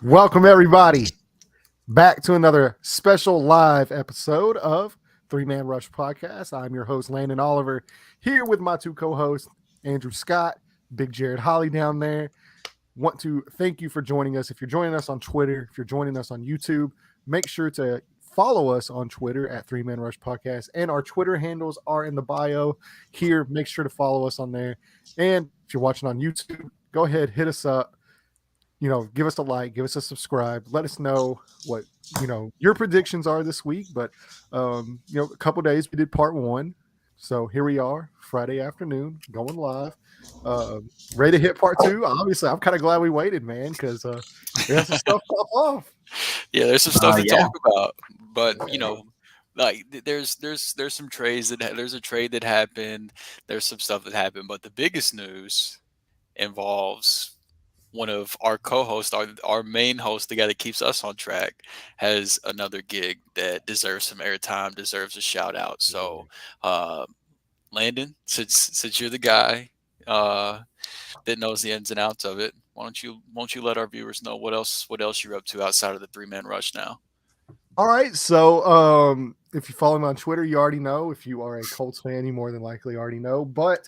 Welcome, everybody, back to another special live episode of Three Man Rush Podcast. I'm your host, Landon Oliver, here with my two co-hosts, Andrew Scott, Big Jared Holly down there. Want to thank you for joining us. If you're joining us on Twitter, if you're joining us on YouTube, make sure to follow us on Twitter at Three Man Rush Podcast. And our Twitter handles are in the bio here. Make sure to follow us on there. And if you're watching on YouTube, go ahead, hit us up. Give us a like, give us a subscribe. Let us know what, your predictions are this week. But, a couple days we did part one. So here we are, Friday afternoon, going live. Ready to hit part two. Obviously, I'm kind of glad we waited, man, because we have some stuff pop off. Yeah, there's some stuff to talk about. But, there's some trades there's a trade that happened. There's some stuff that happened. But the biggest news involves one of our co-hosts, our main host, the guy that keeps us on track, has another gig that deserves some airtime, deserves a shout out. So, Landon, since you're the guy that knows the ins and outs of it, won't you let our viewers know what else you're up to outside of the Three Man Rush now? All right. So, if you follow me on Twitter, you already know. If you are a Colts fan, you more than likely already know. But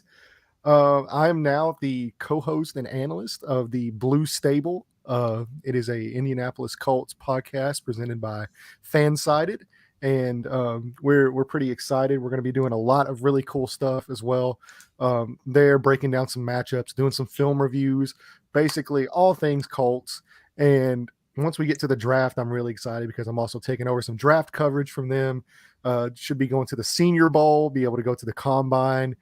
I'm now the co-host and analyst of the Blue Stable. It is a Indianapolis Colts podcast presented by Fansided, and we're pretty excited. We're going to be doing a lot of really cool stuff as well. They're breaking down some matchups, doing some film reviews, basically all things Colts. And once we get to the draft, I'm really excited because I'm also taking over some draft coverage from them. Should be going to the Senior Bowl, be able to go to the Combine.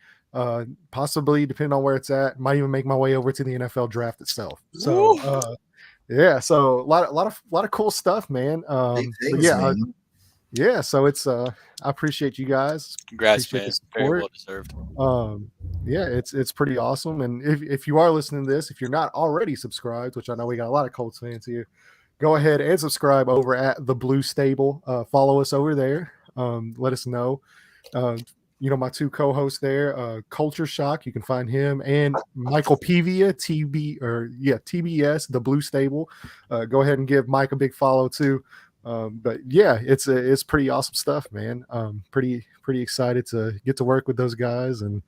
Possibly, depending on where it's at, might even make my way over to the NFL draft itself. So, so a lot of cool stuff, man. Man. So it's I appreciate you guys. Congrats, man. Very well deserved. It's pretty awesome. And if you are listening to this, if you're not already subscribed, which I know we got a lot of Colts fans here, go ahead and subscribe over at the Blue Stable. Follow us over there. Let us know. My two co-hosts there, Culture Shock, you can find him, and Michael Pevia, TBS, the Blue Stable. Go ahead and give Mike a big follow too. But yeah, it's pretty awesome stuff, man. Pretty excited to get to work with those guys and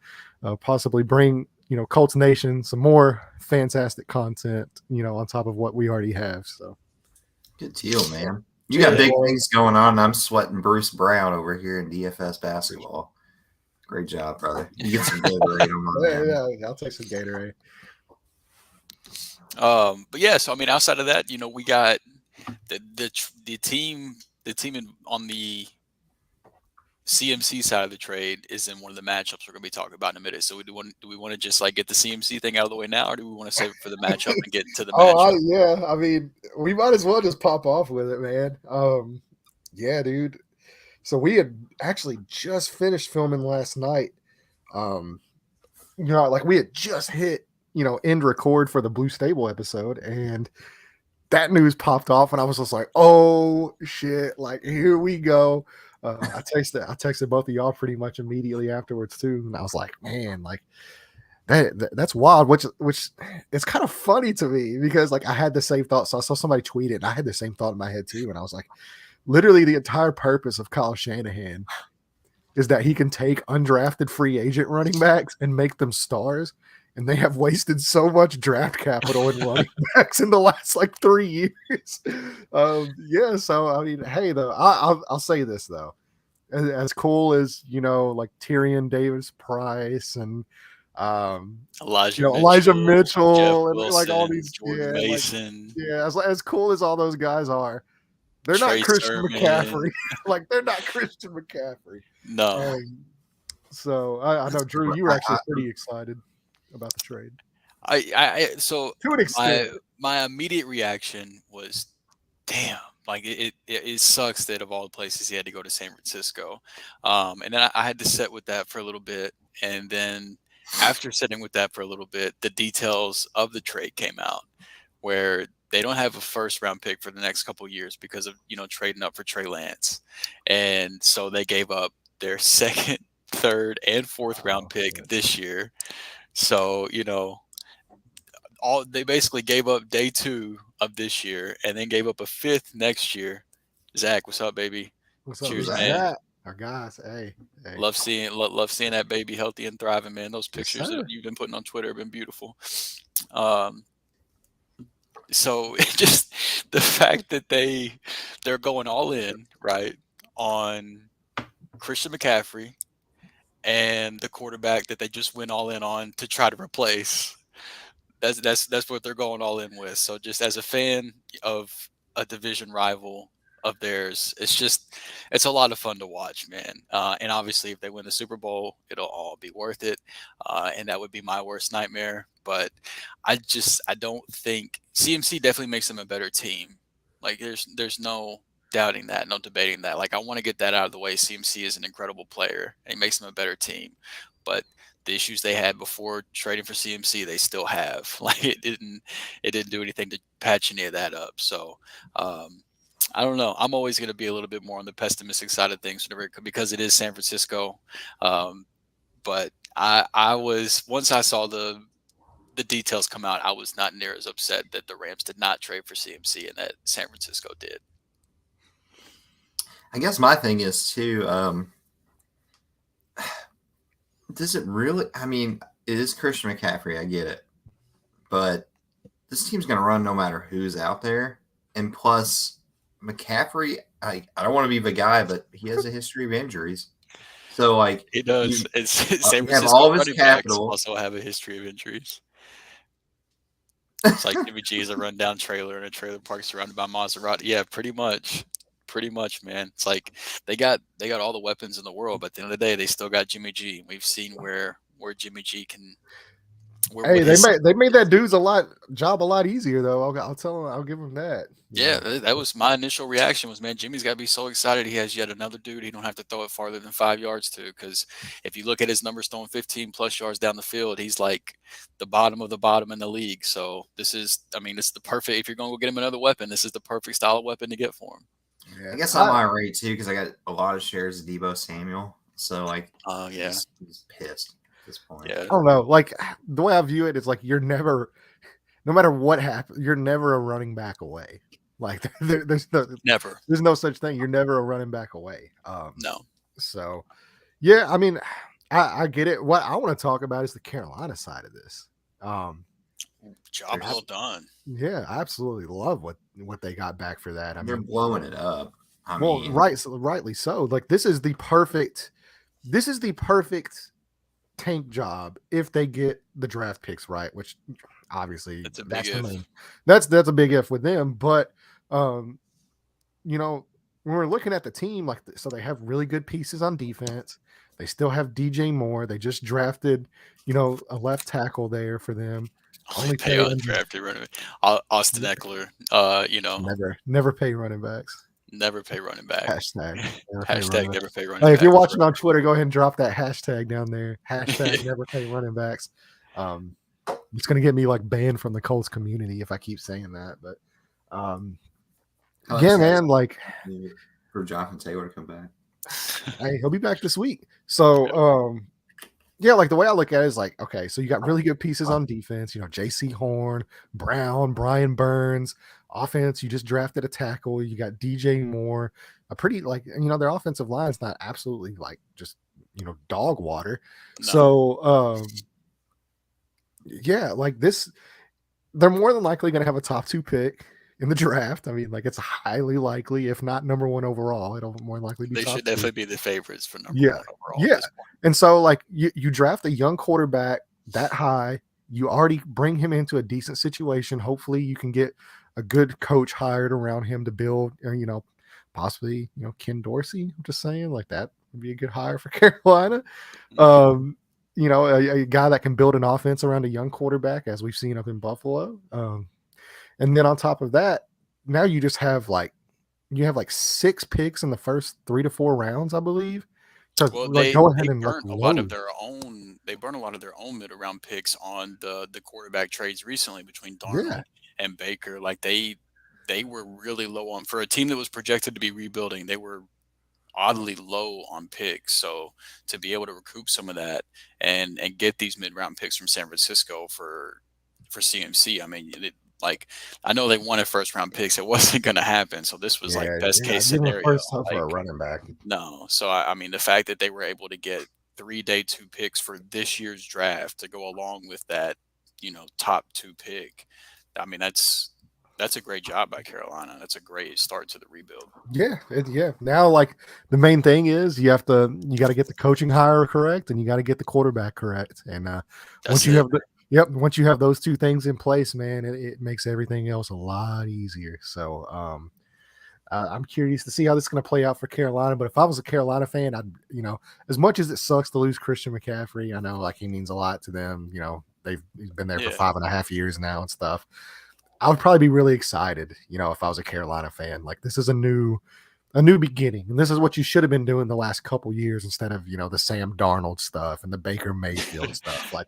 possibly bring Colts Nation some more fantastic content, on top of what we already have. So good deal, man. You got big things going on. I'm sweating Bruce Brown over here in DFS basketball. Great job, brother. You get some Gatorade on Yeah, I'll take some Gatorade. But yeah, so I mean, outside of that, we got the team on the CMC side of the trade is in one of the matchups we're going to be talking about in a minute. So do we want to just get the CMC thing out of the way now, or do we want to save it for the matchup and get to the matchup? I mean, we might as well just pop off with it, man. Yeah, dude. So we had actually just finished filming last night. We had just hit, end record for the Blue Stable episode, and that news popped off, and I was just like, oh shit, here we go. I texted both of y'all pretty much immediately afterwards too, and I was like, man, that's wild, which it's kind of funny to me because I had the same thought. So I saw somebody tweet it, and I had the same thought in my head too, and I was like, literally the entire purpose of Kyle Shanahan is that he can take undrafted free agent running backs and make them stars. And they have wasted so much draft capital in running backs in the last 3 years. So I mean, hey, though, I'll say this though, as cool as Tyrion Davis Price and Elijah Mitchell and Wilson, all these Jordan Mason. As cool as all those guys are, they're not Christian McCaffrey. They're not Christian McCaffrey. No. So I know, Drew, you were actually pretty excited about the trade. So To an extent. my immediate reaction was, damn. Like it sucks that of all the places he had to go to San Francisco, and then I had to sit with that for a little bit, and then after sitting with that for a little bit, the details of the trade came out, where they don't have a first round pick for the next couple of years because of trading up for Trey Lance, and so they gave up their second, third, and fourth round pick this year. So they basically gave up day 2 of this year and then gave up a fifth next year. Zach, what's up, baby? What's up, Cheers, Zach? man. Our guys, hey. Love seeing that baby healthy and thriving, man. Those pictures sir. that you've been putting on Twitter have been beautiful. So just the fact that they're going all in, right, on Christian McCaffrey and the quarterback that they just went all in on to try to replace. That's what they're going all in with. So just as a fan of a division rival of theirs, it's a lot of fun to watch, man. And obviously, if they win the Super Bowl, it'll all be worth it. And that would be my worst nightmare. But I don't think CMC definitely makes them a better team. Like there's no doubting that, no debating that. Like I want to get that out of the way. CMC is an incredible player, and he makes them a better team. But the issues they had before trading for CMC, they still have. Like it didn't do anything to patch any of that up. So I don't know. I'm always going to be a little bit more on the pessimistic side of things because it is San Francisco. But I was, once I saw the details come out, I was not near as upset that the Rams did not trade for CMC and that San Francisco did. I guess my thing is too, does it really? I mean, it is Christian McCaffrey. I get it. But this team's going to run no matter who's out there. And plus, McCaffrey, I don't want to be the guy, but he has a history of injuries. So, like, he does. San have all of his running capital. backs also have a history of injuries. It's like Jimmy G is a rundown trailer in a trailer park surrounded by Maserati. Yeah, pretty much, man. It's like they got all the weapons in the world, but at the end of the day, they still got Jimmy G. We've seen where Jimmy G can. Hey, they made that dude's job a lot easier though. I'll tell him. I'll give him that. Yeah, that was my initial reaction. Was, man, Jimmy's got to be so excited he has yet another dude he don't have to throw it farther than 5 yards to. Because if you look at his numbers throwing 15 plus yards down the field, he's like the bottom of the bottom in the league. So this is the perfect. If you're going to go get him another weapon, this is the perfect style of weapon to get for him. Yeah, I guess I'm irate too because I got a lot of shares of Deebo Samuel. So like, yeah, he's pissed at this point. Yeah, I don't know. Like the way I view it is like you're never, no matter what happens, you're never a running back away. Like there's no such thing. You're never a running back away. No. So, yeah, I mean, I get it. What I want to talk about is the Carolina side of this. Job well done. Yeah, I absolutely love what they got back for that. I They're mean, blowing it up. Rightly so. Like this is the perfect tank job if they get the draft picks right, which obviously that's a big if with them. But when we're looking at the team, so they have really good pieces on defense. They still have DJ Moore. They just drafted, a left tackle there for them. Only pay undrafted running back. Austin Eckler. Never pay running backs. Never pay running back. Hashtag never pay running back. If you're watching on Twitter, go ahead and drop that hashtag down there. Hashtag never pay running backs. It's going to get me banned from the Colts community if I keep saying that. But man, for Jonathan Taylor to come back. Hey, he'll be back this week. So, the way I look at it is okay, so you got really good pieces on defense. J.C. Horn, Brown, Brian Burns. Offense, you just drafted a tackle. You got DJ Moore. A pretty their offensive line is not absolutely just dog water. No. So this, they're more than likely going to have a top 2 pick in the draft. I mean, it's highly likely, if not number 1 overall, it'll more than likely be. They should definitely be the favorites for number 1 overall. Yeah, and so you draft a young quarterback that high. You already bring him into a decent situation. Hopefully, you can get a good coach hired around him to build, possibly, Ken Dorsey. I'm just saying, that would be a good hire for Carolina. a guy that can build an offense around a young quarterback, as we've seen up in Buffalo. And then on top of that, now you just have like 6 picks in the first 3 to 4 rounds, I believe. To Well, go ahead they and burnt a lot of load. their own. They burnt a lot of their own mid round picks on the quarterback trades recently between Yeah, Darnold and Baker. Like they were really low on, for a team that was projected to be rebuilding. They were oddly low on picks. So to be able to recoup some of that and get these mid round picks from San Francisco for CMC, I mean, like, I know they wanted first round picks. It wasn't going to happen. So this was like best case give him a scenario. first time for a Like, running back. no. So I mean, the fact that they were able to get 3 day 2 picks for this year's draft to go along with that, top 2 pick. I mean, that's a great job by Carolina. That's a great start to the rebuild. Yeah. Now, like, the main thing is you got to get the coaching hire correct, and you got to get the quarterback correct. And once That's you it. have once you have those 2 things in place, man, it makes everything else a lot easier. So I'm curious to see how this is going to play out for Carolina. But if I was a Carolina fan, I'd, as much as it sucks to lose Christian McCaffrey, I know like he means a lot to them. He's been there for Yeah. 5.5 years now and stuff. I would probably be really excited, if I was a Carolina fan. Like, this is a new beginning, and this is what you should have been doing the last couple years instead of the Sam Darnold stuff and the Baker Mayfield stuff. Like,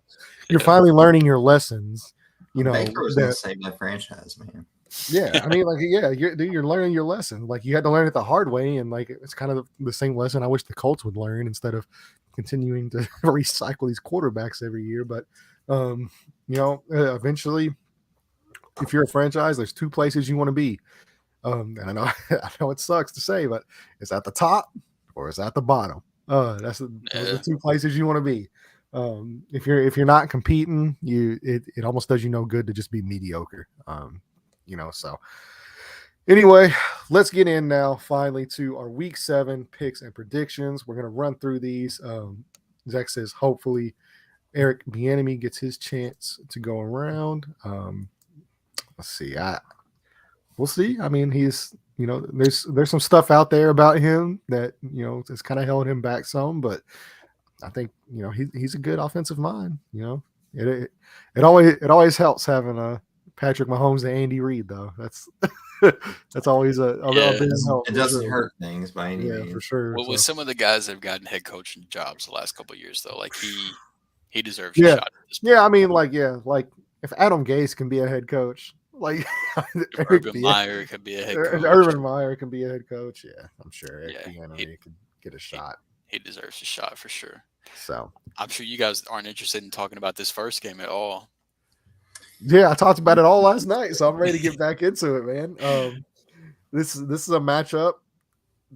you're finally learning your lessons. Baker was going to save that franchise, man. Yeah, I mean, like, yeah, you're learning your lesson. Like, you had to learn it the hard way, and like it's kind of the same lesson I wish the Colts would learn instead of continuing to recycle these quarterbacks every year. But eventually, if you're a franchise, there's 2 places you want to be. And I know it sucks to say, but it's at the top or it's at the bottom. Those are the 2 places you want to be. If you're not competing, it almost does you no good to just be mediocre. So anyway, let's get in now finally to our week 7 picks and predictions. We're gonna run through these. Zach says hopefully Eric Bieniemy gets his chance to go around. Let's see. We'll see. I mean, he's, there's some stuff out there about him that, has kind of held him back some, but I think, he's a good offensive mind. It always helps having Patrick Mahomes and Andy Reid, though. That's always a big help. It doesn't hurt things by any means. Yeah, for sure. Well, with some of the guys that have gotten head coaching jobs the last couple of years, though, like he deserves a shot at this point. Yeah, I mean, like if Adam Gase can be a head coach, like Urban Meyer could be a head coach. Urban Meyer can be a head coach. Yeah, I'm sure Eric Bieniemy could get a shot. He deserves a shot for sure. So I'm sure you guys aren't interested in talking about this first game at all. Yeah, I talked about it all last night, so I'm ready to get back into it, man. This is a matchup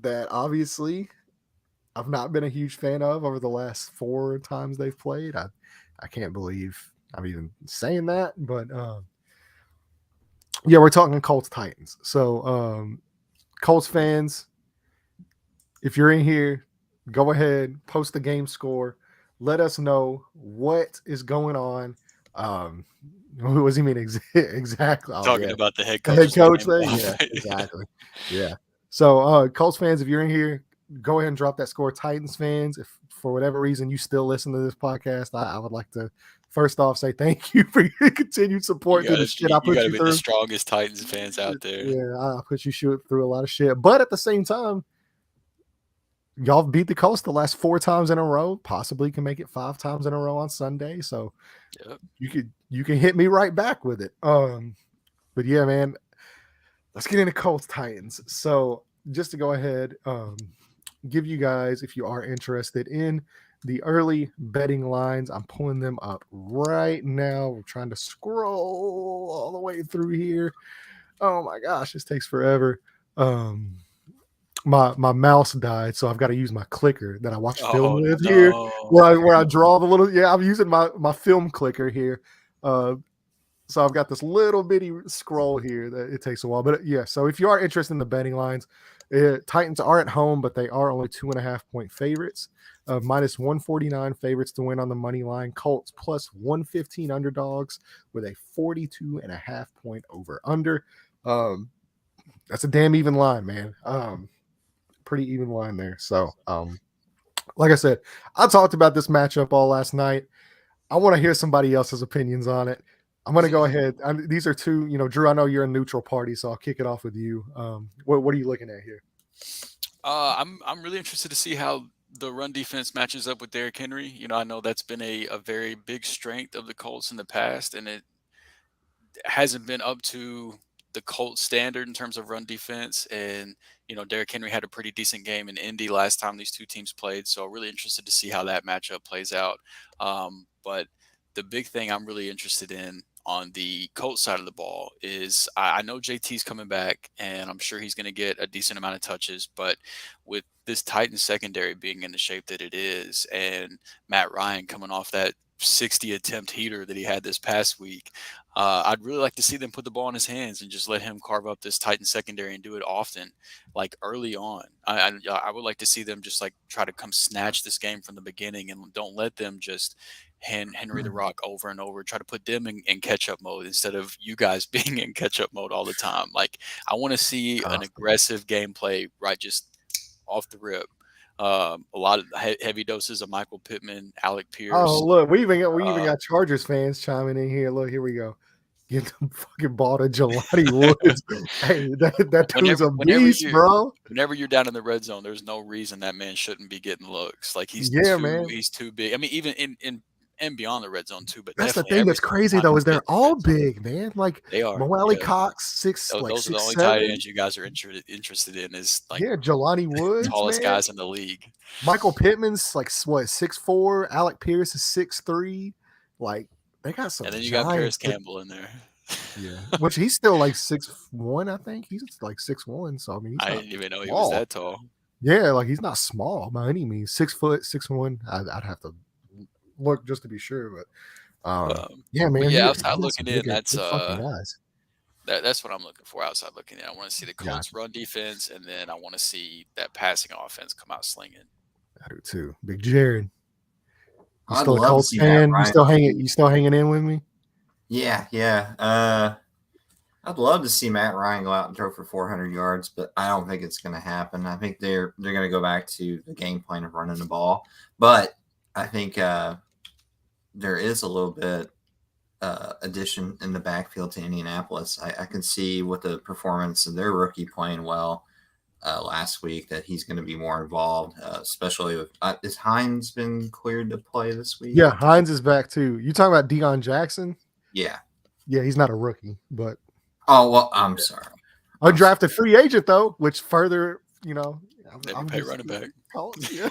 that obviously I've not been a huge fan of over the last 4 times they've played. I can't believe I'm even saying that, but yeah, we're talking Colts Titans. So Colts fans, if you're in here, go ahead, post the game score. Let us know what is going on. What does he mean exactly? Talking about the head coach. The head coach thing? Yeah, exactly. Yeah. So Colts fans, if you're in here, go ahead and drop that score. Titans fans, if for whatever reason you still listen to this podcast, I would like to first off say thank you for your continued support through the shit I put you through. The strongest Titans fans out there. Yeah, I put you through a lot of shit. But at the same time, y'all beat the Colts the last 4 times in a row, possibly can make it 5 times in a row on Sunday. So you can hit me right back with it. But yeah, man, let's get into Colts Titans. So just to go ahead, give you guys, if you are interested in the early betting lines, I'm pulling them up right now. We're trying to scroll all the way through here. Oh my gosh, this takes forever. My mouse died, so I've got to use my clicker that I watch film with here, where I draw the little. Yeah, I'm using my film clicker here. So I've got this little bitty scroll here that it takes a while. But yeah, so if you are interested in the betting lines, Titans are at home, but they are only 2.5 point favorites. Minus 149 favorites to win on the money line. Colts plus 115 underdogs with a 42.5 point over under. That's a damn even line, man. Pretty even line there. So like I said, I talked about this matchup all last night. I want to hear somebody else's opinions on it. I'm going to go ahead. These are two, Drew, I know you're a neutral party, so I'll kick it off with you. What are you looking at here? I'm really interested to see how the run defense matches up with Derrick Henry. I know that's been a very big strength of the Colts in the past, and it hasn't been up to the Colts standard in terms of run defense. And, Derrick Henry had a pretty decent game in Indy last time these two teams played. So really interested to see how that matchup plays out. But the big thing I'm really interested in on the Colts side of the ball is I know JT's coming back, and I'm sure he's going to get a decent amount of touches. But with this Titans secondary being in the shape that it is, and Matt Ryan coming off that 60 attempt heater that he had this past week, I'd really like to see them put the ball in his hands and just let him carve up this Titan secondary and do it often, like early on. I would like to see them just like try to come snatch this game from the beginning, and don't let them just hand Henry the rock over and over. Try to put them in catch-up mode instead of you guys being in catch-up mode all the time. Like, I want to see an aggressive gameplay, right, just off the rip. A lot of heavy doses of Michael Pittman, Alec Pierce. Oh, look, we even got Chargers fans chiming in here. Look, here we go. Get the fucking ball to Jelani Woods. Hey, that dude's a beast, bro. Whenever you're down in the red zone, there's no reason that man shouldn't be getting looks. Like, he's too big. I mean, even in and beyond the red zone too. But that's the thing that's crazy though, is they're all big, man. Like, they are. Mo Cox, those are the only tight ends you guys are interested in. Is like, Jelani Woods, tallest guys in the league. Michael Pittman's like what, 6'4". Alec Pierce is 6'3". Like, they got some. And then you got Paris Campbell in there. Yeah, which he's still like 6'1". I think he's like 6'1". So I mean, I didn't even know he was that tall. Yeah, like, he's not small by any means. 6 foot, 6'1". I'd have to look just to be sure, but yeah, man. Yeah, outside looking in, that's guys. That's what I'm looking for. Outside looking in, I want to see the Colts run defense, and then I want to see that passing offense come out slinging. I do too. Big Jared, you I'd still a love Colts to see fan? Matt Ryan. You still hanging in with me? Yeah. I'd love to see Matt Ryan go out and throw for 400 yards, but I don't think it's going to happen. I think they're going to go back to the game plan of running the ball, but I think there is a little bit addition in the backfield to Indianapolis. I can see with the performance of their rookie playing well last week that he's going to be more involved, especially with has Hines been cleared to play this week? Yeah, Hines is back too. You talking about Deion Jackson? Yeah, he's not a rookie, but I'm sorry. Undrafted free agent though, which further, I'm pay running back. Yeah.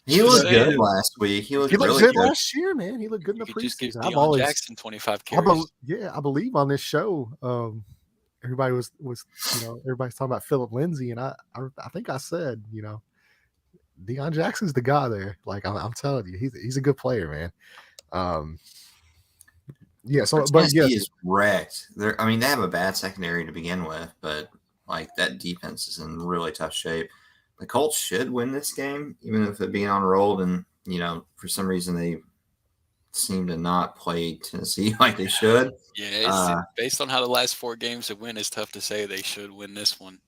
He looked good last week. He looked really good last year, man. He looked good in the preseason. Just give Deion Jackson 25 carries. I believe on this show, everybody was everybody's talking about Philip Lindsay, and I think I said, Deion Jackson's the guy there. Like, I'm telling you, he's a good player, man. He is wrecked. They have a bad secondary to begin with, but like, that defense is in really tough shape. The Colts should win this game, even if it being on a roll, and for some reason they seem to not play Tennessee like they should. Yeah, based on how the last 4 games have went, it's tough to say they should win this one.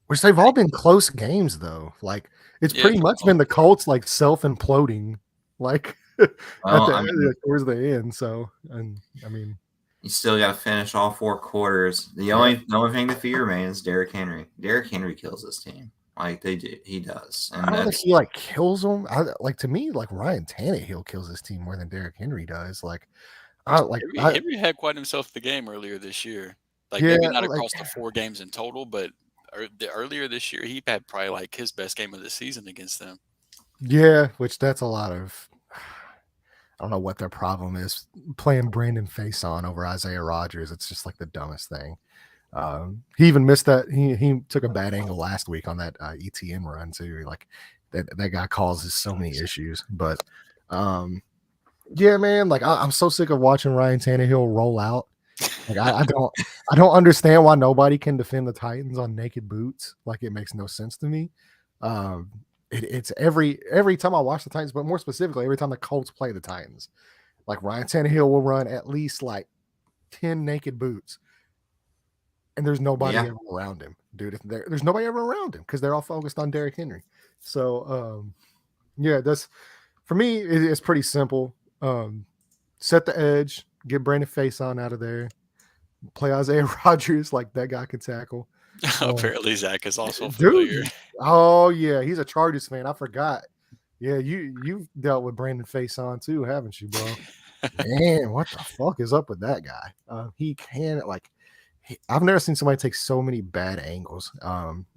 Which they've all been close games though. Like, it's pretty much been the Colts like self-imploding, like towards the end. So, and I mean, you still got to finish all 4 quarters. The only thing to fear, man, is Derrick Henry. Derrick Henry kills this team. Like, they do. He does. And I don't think he kills them. To me, Ryan Tannehill kills this team more than Derrick Henry does. Henry had quite himself the game earlier this year. Maybe not across the 4 games in total, but earlier this year he had probably his best game of the season against them. Yeah, which that's a lot of. I don't know what their problem is playing Brandon Faison over Isaiah Rodgers. It's just the dumbest thing. He even missed that. He took a bad angle last week on that ETN run too. That guy causes so many issues. But yeah, man. I'm so sick of watching Ryan Tannehill roll out. I don't understand why nobody can defend the Titans on naked boots. It makes no sense to me. It's every time I watch the Titans, but more specifically, every time the Colts play the Titans, Ryan Tannehill will run at least 10 naked boots. and there's nobody ever around him, dude. There's nobody ever around him because they're all focused on Derrick Henry. So, that's for me. It's pretty simple. Set the edge, get Brandon Faison out of there, play Isaiah Rodgers like that guy can tackle. Apparently, Zach is also familiar. Dude, oh yeah, he's a Chargers fan. I forgot. Yeah, you've dealt with Brandon Faison too, haven't you, bro? Man, what the fuck is up with that guy? He can I've never seen somebody take so many bad angles.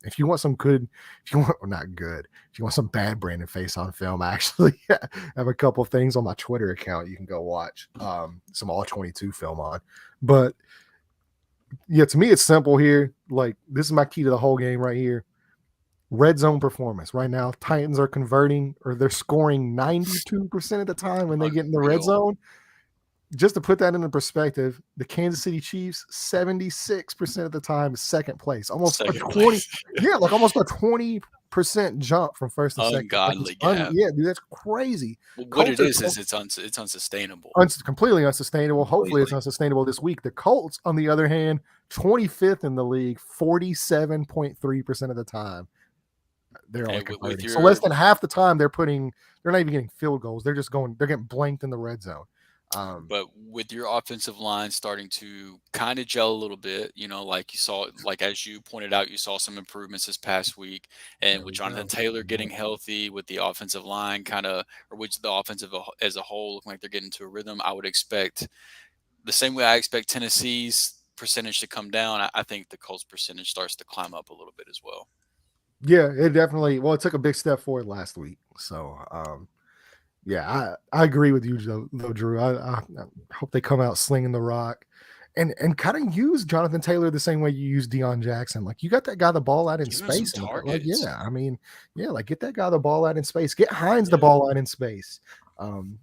If you want some good, if you want some bad Brandon Faison film, I actually have a couple of things on my Twitter account you can go watch. Some all 22 film on, but yeah, to me it's simple here. Like this is my key to the whole game right here. Red zone performance right now. Titans are converting or they're scoring 92% of the time when they get in the red zone. Just to put that into perspective, the Kansas City Chiefs 76% of the time is second place. Almost a 20, almost a 20% jump from first to second. Ungodly gap. Yeah, dude, that's crazy. Well, what it is it's unsustainable. Completely unsustainable. Hopefully it's unsustainable this week. The Colts, on the other hand, 25th in the league, 47.3% of the time. They're only converting. So less than half the time they're not even getting field goals. They're getting blanked in the red zone. But with your offensive line starting to kind of gel a little bit, like you saw, like as you pointed out, you saw some improvements this past week, and with Jonathan Taylor getting healthy, with the offensive line which the offensive as a whole looking like they're getting to a rhythm, I would expect the same way I expect Tennessee's percentage to come down. I think the Colts percentage starts to climb up a little bit as well. Yeah, it definitely. Well, it took a big step forward last week, so. Yeah, I agree with you, though, Drew. I hope they come out slinging the rock and kind of use Jonathan Taylor the same way you use Deion Jackson. Like, you got that guy the ball out in space. Get that guy the ball out in space. Get Hines the ball out in space. Man,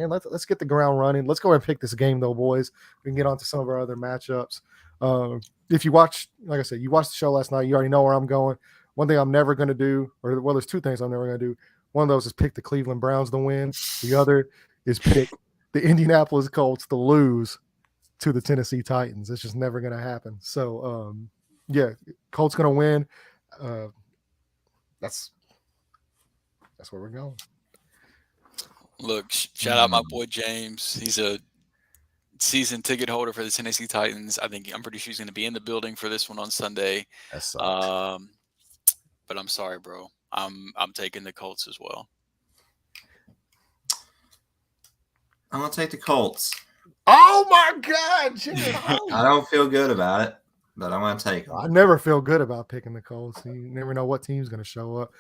let's get the ground running. Let's go ahead and pick this game, though, boys. We can get on to some of our other matchups. If you watch, like I said, you watched the show last night, you already know where I'm going. One thing I'm never going to do, there's two things I'm never going to do. One of those is pick the Cleveland Browns to win. The other is pick the Indianapolis Colts to lose to the Tennessee Titans. It's just never going to happen. So, Colts going to win. That's where we're going. Look, shout out my boy James. He's a season ticket holder for the Tennessee Titans. I'm pretty sure he's going to be in the building for this one on Sunday. That sucks. But I'm sorry, bro. I'm taking the Colts as well. I'm gonna take the Colts. Oh my God, Jared! I don't feel good about it, but I'm gonna take them. I never feel good about picking the Colts. You never know what team's gonna show up.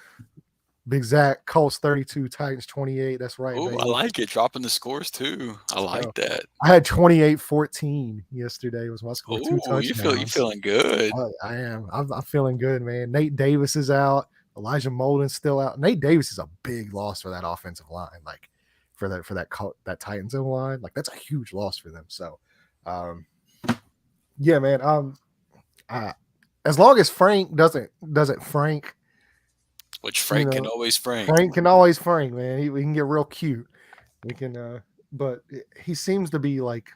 Big Zach, Colts 32, Titans 28. That's right. Oh, I like it. Dropping the scores too. I like that. I had 28-14 yesterday was my score. Oh, you feeling good? I am. I'm feeling good, man. Nate Davis is out. Elijah Molden's still out. Nate Davis is a big loss for that offensive line. Like for that Titans line, like that's a huge loss for them. So, yeah, man. As long as Frank doesn't Frank. Which Frank can always Frank. Frank can always Frank, man. We can get real cute. We can, but he seems to be like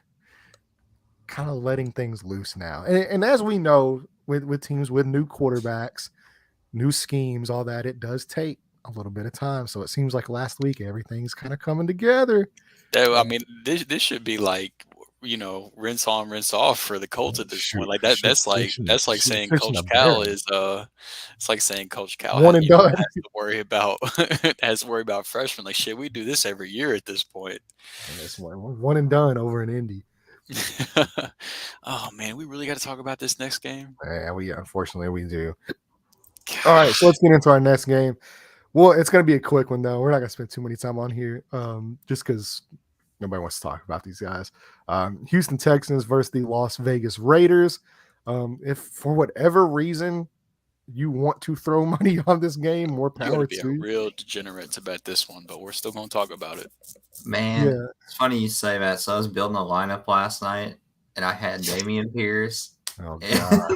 kind of letting things loose now. And as we know, with teams with new quarterbacks, new schemes, all that, it does take a little bit of time. So it seems like last week everything's kind of coming together. I mean, this should be like, rinse on, rinse off for the Colts at this point. Like that's like saying Coach Cal is it's like saying Coach Cal one and done has to worry about freshmen. Like shit, we do this every year at this point. One and done over in Indy. Oh man, we really got to talk about this next game. Yeah, unfortunately we do. Gosh. All right, so let's get into our next game. Well, it's going to be a quick one though. We're not going to spend too many time on here, just because nobody wants to talk about these guys. Houston Texans versus the Las Vegas Raiders. If for whatever reason you want to throw money on this game, more power to you. Be a real degenerate to bet this one, but we're still going to talk about it. Man, It's funny you say that. So I was building a lineup last night, and I had Dameon Pierce. Oh, God.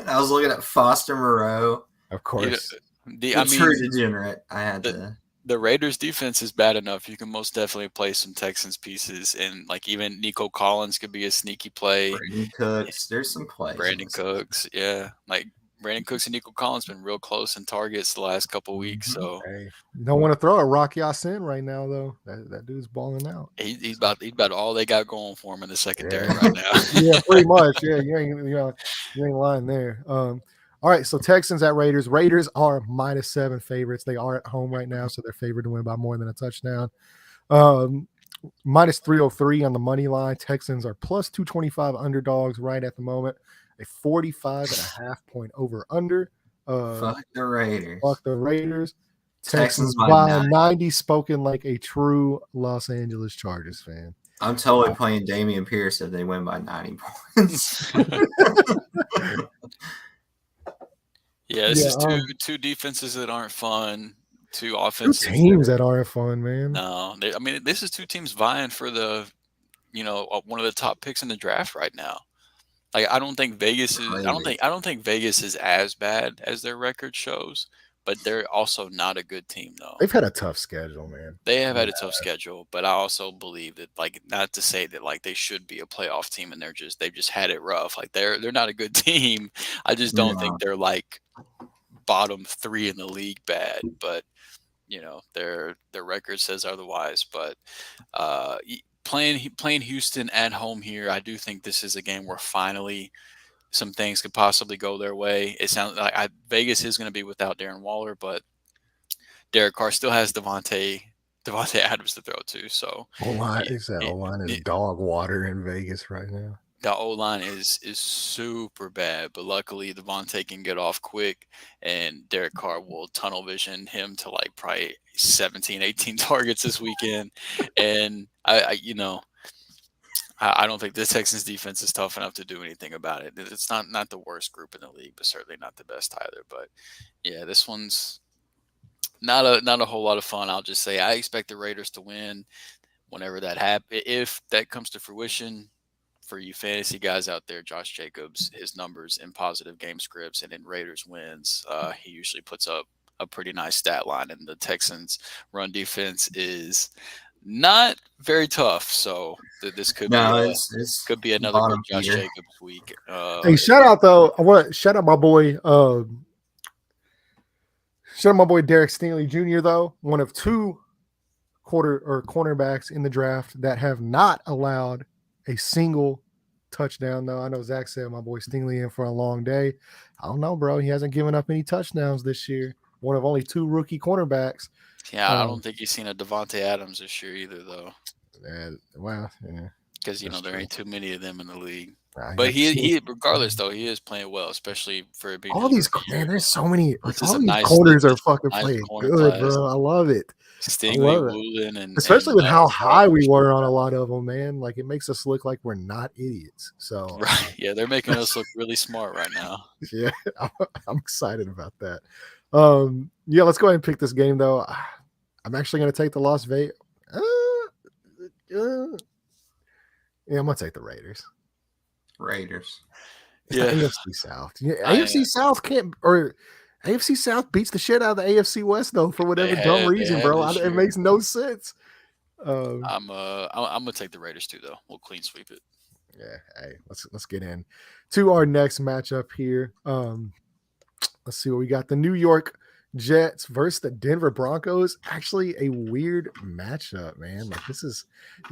I was looking at Foster Moreau. Of course. True degenerate. I had to. The Raiders defense is bad enough. You can most definitely play some Texans pieces, and like even Nico Collins could be a sneaky play. Brandon Cooks, there's some plays. Brandon Cooks, yeah, like Brandon Cooks and Nico Collins been real close in targets the last couple weeks. So hey, you don't want to throw a Rock Ya-Sin right now though. That dude's balling out. he's about all they got going for him in the secondary right now. Yeah, pretty much. Yeah, you ain't lying there. All right, so Texans at Raiders. Raiders are -7 favorites. They are at home right now, so they're favored to win by more than a touchdown. -303 on the money line. Texans are +225 underdogs right at the moment. A 45.5 point over under. Fuck the Raiders. Fuck the Raiders. Texans by 90, spoken like a true Los Angeles Chargers fan. I'm totally playing Damian Pierce if they win by 90 points. Yeah, this is two defenses that aren't fun. Two offenses. Two teams that aren't fun, man. No, I mean this is two teams vying for the, one of the top picks in the draft right now. Like I don't think Vegas is. I don't think Vegas is as bad as their record shows, but they're also not a good team though. They've had a tough schedule, man. They have had a tough schedule, but I also believe that, like, not to say that like they should be a playoff team and they've just had it rough. Like they're not a good team. I just don't think they're like bottom 3 in the league bad, but their record says otherwise. But playing Houston at home here, I do think this is a game where finally some things could possibly go their way. It sounds like Vegas is going to be without Darren Waller, but Derek Carr still has Devontae Adams to throw to. So O-line is dog water in Vegas right now. The O-line is super bad, but luckily Devontae can get off quick, and Derek Carr will tunnel vision him to like probably 17, 18 targets this weekend. And I don't think the Texans defense is tough enough to do anything about it. It's not the worst group in the league, but certainly not the best either. But yeah, this one's not a whole lot of fun. I'll just say I expect the Raiders to win whenever that happens. If that comes to fruition, for you fantasy guys out there, Josh Jacobs, his numbers in positive game scripts and in Raiders wins, he usually puts up a pretty nice stat line. And the Texans' run defense is not very tough, so this could be another good Josh Jacobs week. Hey, shout out though! I want to shout out my boy. Shout out my boy Derek Stingley Jr. though, one of 2 cornerbacks in the draft that have not allowed a single touchdown though. I know Zach said my boy Stingley in for a long day. I don't know, bro. He hasn't given up any touchdowns this year. One of only 2 rookie cornerbacks. Yeah, I don't think you've seen a Devontae Adams this year either, though. Because there ain't too many of them in the league. But he regardless though, he is playing well, especially for being all these. Man, there's so many. All these corners are fucking playing good, bro. I love it. Stingley, Woolen, and especially with how high we were on a lot of them, man. Like it makes us look like we're not idiots. So right, yeah, they're making us look really smart right now. Yeah, I'm excited about that. Yeah, let's go ahead and pick this game though. I'm actually going to take the Las Vegas. Yeah, I'm going to take the Raiders. Yeah, AFC South. Yeah, AFC South AFC South beats the shit out of the AFC West though for whatever dumb reason, bro. It makes no sense. I'm gonna take the Raiders too, though. We'll clean sweep it. Yeah, hey, let's get in to our next matchup here. Let's see what we got. The New York Jets versus the Denver Broncos. Actually, a weird matchup, man. Like this is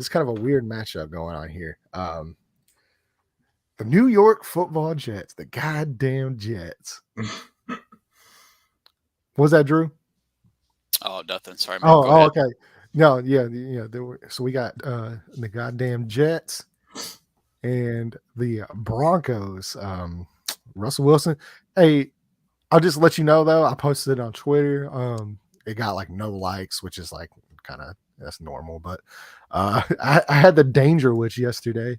kind of a weird matchup going on here. The New York Football Jets, the goddamn Jets. What was that, Drew? Oh, nothing. Sorry, man. Oh, okay. No, yeah. So we got the goddamn Jets and the Broncos. Russell Wilson. Hey, I'll just let you know though. I posted it on Twitter. It got like no likes, which is like kind of that's normal. But I had the Danger Witch yesterday.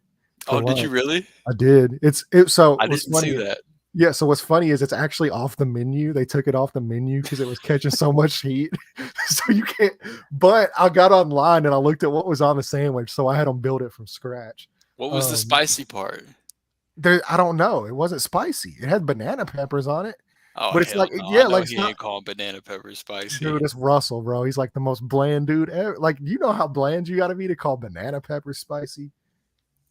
Oh, did you really? I did. So I didn't see that. Yeah, so what's funny is it's actually off the menu. They took it off the menu because it was catching so much heat. So you can't. But I got online and I looked at what was on the sandwich, so I had them build it from scratch. What was the spicy part? I don't know. It wasn't spicy. It had banana peppers on it. Oh But it's hell like, no! I yeah, know like it's he not. ain't calling banana pepper spicy. Dude, it's Russell, bro. He's like the most bland dude ever. Like, you know how bland you got to be to call banana pepper spicy,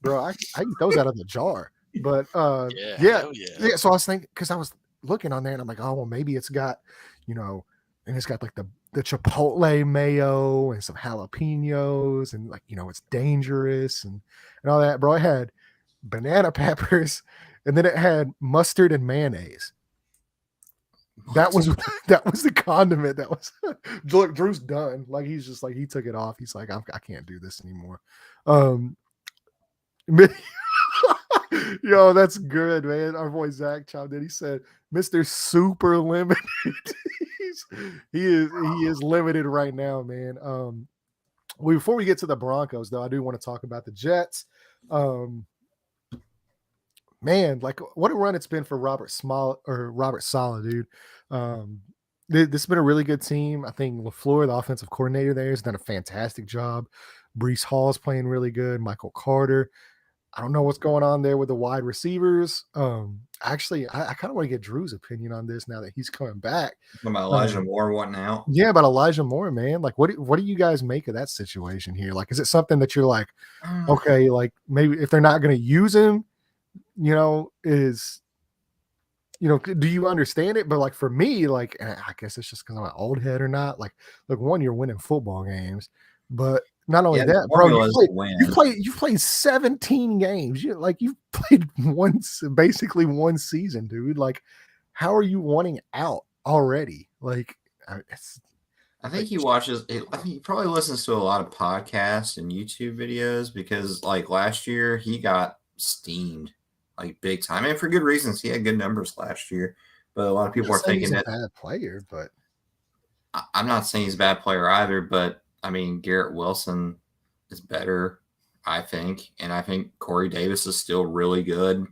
bro. I eat those out of the jar. But Yeah, yeah, hell yeah. yeah. So I was thinking, because I was looking on there and I'm like, oh well, maybe it's got, you know, and it's got like the chipotle mayo and some jalapenos and like, it's dangerous and all that, bro. It had banana peppers and then it had mustard and mayonnaise. That was that was the condiment. That was look. Drew's done. Like he's just like he took it off. He's like I can't do this anymore. Um, yo, that's good, man. Our boy Zach chimed in. He said, "Mr. Super Limited." he is limited right now, man. Before we get to the Broncos, though, I do want to talk about the Jets. Man, like what a run it's been for Robert Saleh, dude. This has been a really good team. I think LaFleur, the offensive coordinator there, has done a fantastic job. Brees Hall's playing really good. Michael Carter. I don't know what's going on there with the wide receivers. Actually, I kind of want to get Drew's opinion on this now that he's coming back. About Elijah Moore wanting out. Yeah, about Elijah Moore, man. Like, what do you guys make of that situation here? Like, is it something that you're like, okay, like maybe if they're not going to use him, do you understand it? But like for me, like I guess it's just because I'm an old head or not. Like, look, one, you're winning football games, but not only that, bro, you played 17 games. You've played basically one season, dude. Like, how are you wanting out already? Like, I think he watches. I think he probably listens to a lot of podcasts and YouTube videos because, like last year, he got steamed like big time, and for good reasons. He had good numbers last year, but a lot of people are thinking he's a bad player. But I'm not saying he's a bad player either. But I mean, Garrett Wilson is better, I think, and I think Corey Davis is still really good.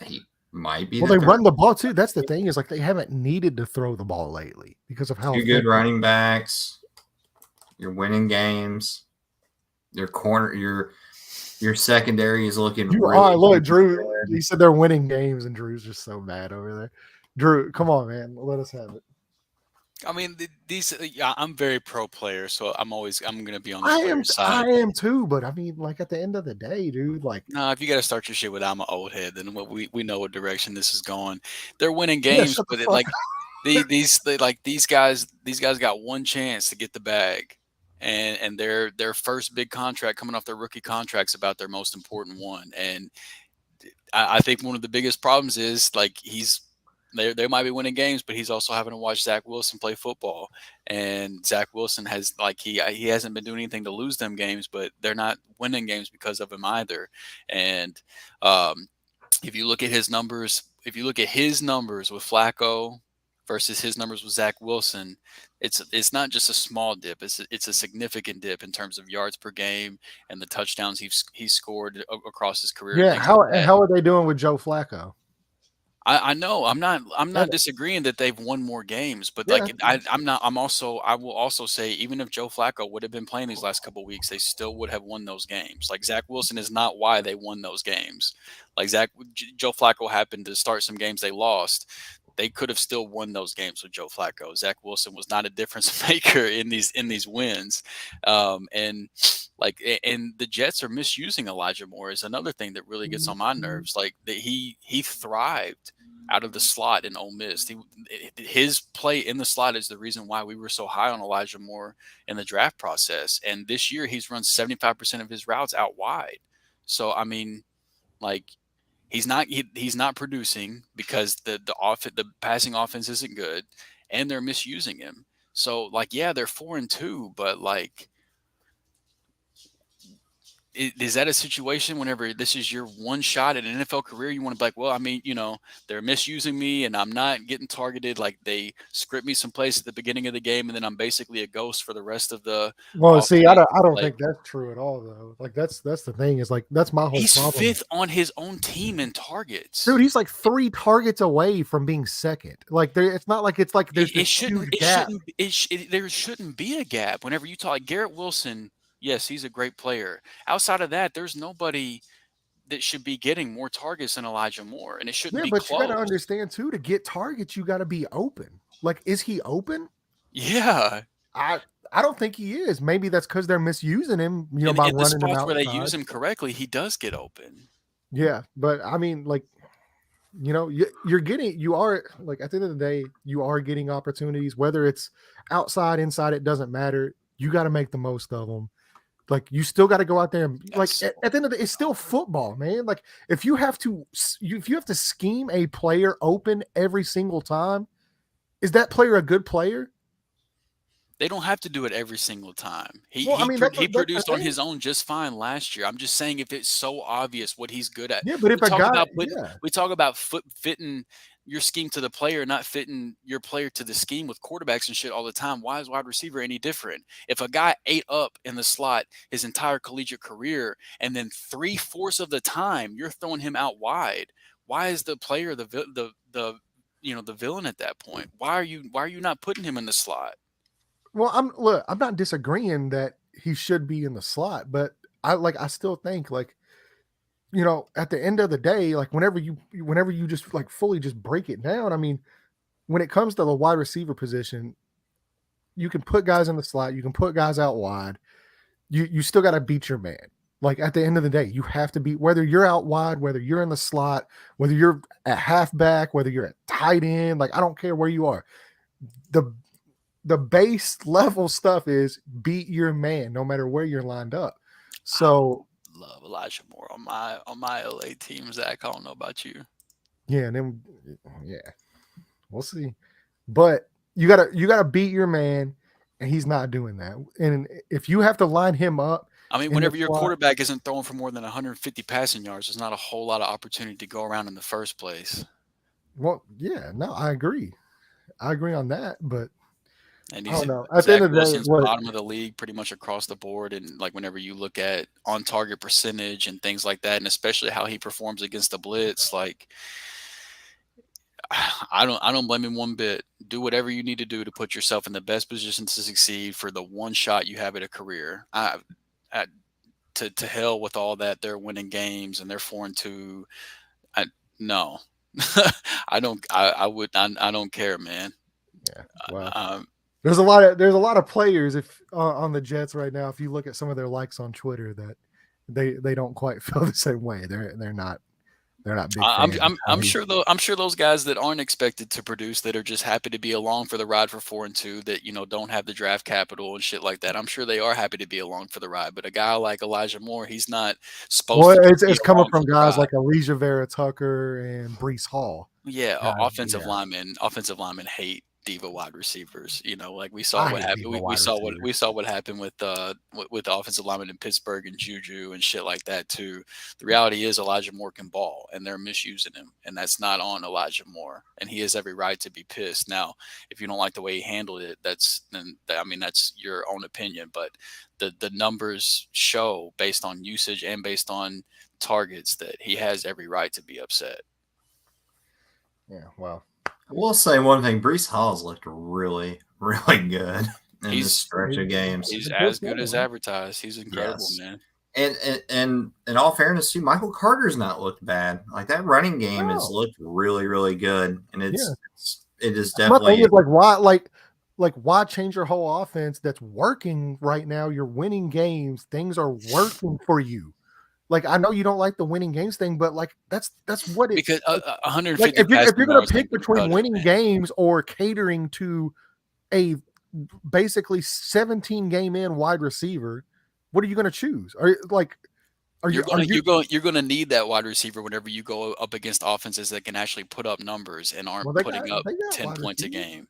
He might be. Well, they run the ball too. That's the thing is like they haven't needed to throw the ball lately because of how two good running backs. You're winning games. Your corner, your secondary is looking. Look, Drew. Good. He said they're winning games, and Drew's just so mad over there. Drew, come on, man, let us have it. I mean, I'm very pro player, so I'm going to be on the player's side. I am too, but I mean, like at the end of the day, dude, like. No, if you got to start your shit with I'm an old head, then we know what direction this is going. They're winning games, but these guys got one chance to get the bag, and their first big contract coming off their rookie contract's about their most important one. And I think one of the biggest problems is like they might be winning games, but he's also having to watch Zach Wilson play football. And Zach Wilson has he hasn't been doing anything to lose them games, but they're not winning games because of him either. And if you look at his numbers, with Flacco versus his numbers with Zach Wilson, it's not just a small dip. It's a significant dip in terms of yards per game and the touchdowns he's scored across his career. Yeah, how are they doing with Joe Flacco? I know I'm not disagreeing that they've won more games, but I will also say even if Joe Flacco would have been playing these last couple of weeks, they still would have won those games. Like Zach Wilson is not why they won those games. Like Joe Flacco happened to start some games they lost. They could have still won those games with Joe Flacco. Zach Wilson was not a difference maker in these wins, and the Jets are misusing Elijah Moore is another thing that really gets on my nerves. Like that he thrived out of the slot in Ole Miss. His play in the slot is the reason why we were so high on Elijah Moore in the draft process. And this year he's run 75% of his routes out wide. So I mean, like. He's not producing because the passing offense isn't good, and they're misusing him. So they're 4-2, but is that a situation whenever this is your one shot at an NFL career? You want to be like, well, I mean, they're misusing me and I'm not getting targeted. Like they script me some place at the beginning of the game, and then I'm basically a ghost for the rest of the. Well, see, I don't think that's true at all, though. Like that's the thing is like that's my whole he's problem. He's fifth on his own team in targets, dude. He's like 3 targets away from being second. Like it's not like it's like there's this huge gap. There shouldn't be a gap. Whenever you talk like Garrett Wilson. Yes, he's a great player. Outside of that, there's nobody that should be getting more targets than Elijah Moore, and it shouldn't be but you got to close. understand too. To get targets, you got to be open. Like, is he open? Yeah. I don't think he is. Maybe that's because they're misusing him, In by the running him spots where they outside. use him correctly, he does get open. Yeah, but I mean, like, you're getting, you are, like, at the end of the day, you are getting opportunities, whether it's outside, inside, it doesn't matter. You got to make the most of them. Like, you still got to go out there and, like, at the end of the day, it's still football, man. Like, if you have to scheme a player open every single time, is that player a good player? They don't have to do it every single time. He produced on his own just fine last year. I'm just saying, if it's so obvious what he's good at. Yeah, but if we talk about fitting your scheme to the player, not fitting your player to the scheme with quarterbacks and shit all the time. Why is wide receiver any different? If a guy ate up in the slot his entire collegiate career, and then 3/4 of the time you're throwing him out wide, why is the player the villain at that point? Why are you not putting him in the slot? Well, I'm not disagreeing that he should be in the slot, but I still think, like, at the end of the day, like, whenever you just, like, fully just break it down, I mean, when it comes to the wide receiver position, you can put guys in the slot, you can put guys out wide. You still got to beat your man. Like, at the end of the day, you have to beat, whether you're out wide, whether you're in the slot, whether you're at halfback, whether you're at tight end, like, I don't care where you are. The base level stuff is beat your man, no matter where you're lined up. So I love Elijah Moore on my LA team, Zach. I don't know about you. Yeah, and then we'll see. But you gotta beat your man, and he's not doing that. And if you have to line him up, I mean, whenever your quarterback isn't throwing for more than 150 passing yards, there's not a whole lot of opportunity to go around in the first place. Well, yeah, no, I agree on that, but and I don't know. At the end of the day, bottom of the league pretty much across the board. And like, whenever you look at on target percentage and things like that, and especially how he performs against the blitz, like, I don't blame him one bit. Do whatever you need to do to put yourself in the best position to succeed for the one shot you have at a career. To hell with all that. They're winning games and they're 4-2. No, I don't care, man. Yeah. Wow. There's a lot of players on the Jets right now. If you look at some of their likes on Twitter, that they don't quite feel the same way. They're not big fans. I'm sure those guys that aren't expected to produce, that are just happy to be along for the ride for 4-2, that don't have the draft capital and shit like that. I'm sure they are happy to be along for the ride. But a guy like Elijah Moore, he's not supposed to. It's coming from guys like Elijah Vera Tucker and Breece Hall. Yeah, offensive linemen hate diva wide receivers. Like, we saw what happened. We saw what happened with the offensive linemen in Pittsburgh and Juju and shit like that too. The reality is Elijah Moore can ball, and they're misusing him, and that's not on Elijah Moore, and he has every right to be pissed. Now, if you don't like the way he handled it, that's your own opinion, but the numbers show, based on usage and based on targets, that he has every right to be upset. Yeah, well, I will say one thing: Breece Hall's looked really, really good in this stretch of games. He's as good as advertised. He's incredible, man. And in all fairness, too, Michael Carter's not looked bad. Like, that running game has looked really, really good, and it is definitely. My thing is, why change your whole offense that's working right now? You're winning games. Things are working for you. Like, I know you don't like the winning games thing, but like, that's what it. Because 150. If you're going to pick between winning games or catering to a basically 17 game in wide receiver, what are you going to choose? You're going to need that wide receiver whenever you go up against offenses that can actually put up numbers and aren't putting up 10 points a game.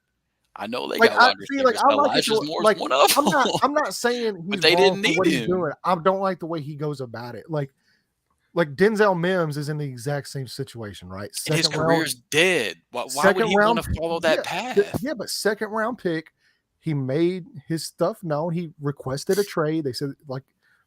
I know they got wide receivers. Elijah Moore's one of them. I'm not saying he's but they didn't need what him. He's doing. I don't like the way he goes about it. Like Denzel Mims is in the exact same situation, right? His career's dead. Why would he want to follow that path? Yeah, but second round pick, he made his stuff known. He requested a trade. They said, like,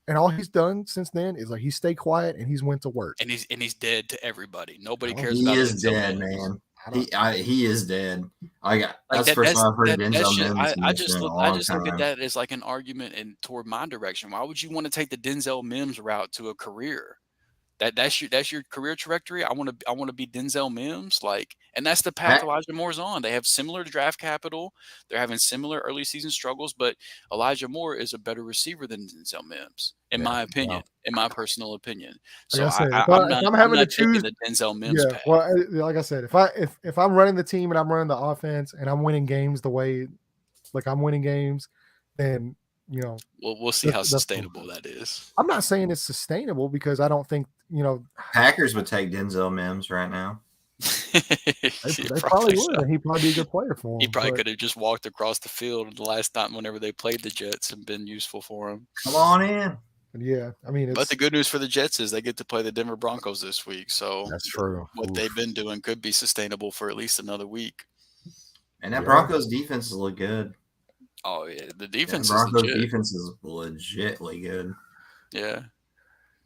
and all he's done since then is, like, he stayed quiet and he's went to work. And he's dead to everybody. Nobody cares about him. He is dead, man. He is dead. That's the first time I've heard Denzel Mims. I just look at that as like an argument toward my direction. Why would you want to take the Denzel Mims route to a career? That's your career trajectory. I want to be Denzel Mims, and that's the path Elijah Moore's on. They have similar draft capital. They're having similar early season struggles, but Elijah Moore is a better receiver than Denzel Mims, in my opinion, in my personal opinion. So like I said, I'm if I'm having to taking choose, the Denzel Mims path. well, like I said, if I'm running the team and I'm running the offense and I'm winning games the way, like I'm winning games, then we'll see how sustainable that is. I'm not saying it's sustainable because I don't think Packers would take Denzel Mims right now. they probably would, and he'd probably be a good player for him. He probably could have just walked across the field the last time whenever they played the Jets and been useful for him. Come on in. Yeah, I mean, but the good news for the Jets is they get to play the Denver Broncos this week, so that's true. What they've been doing could be sustainable for at least another week. And that Broncos defense look good. Oh yeah, the defense. Broncos defense is legitly good. Yeah.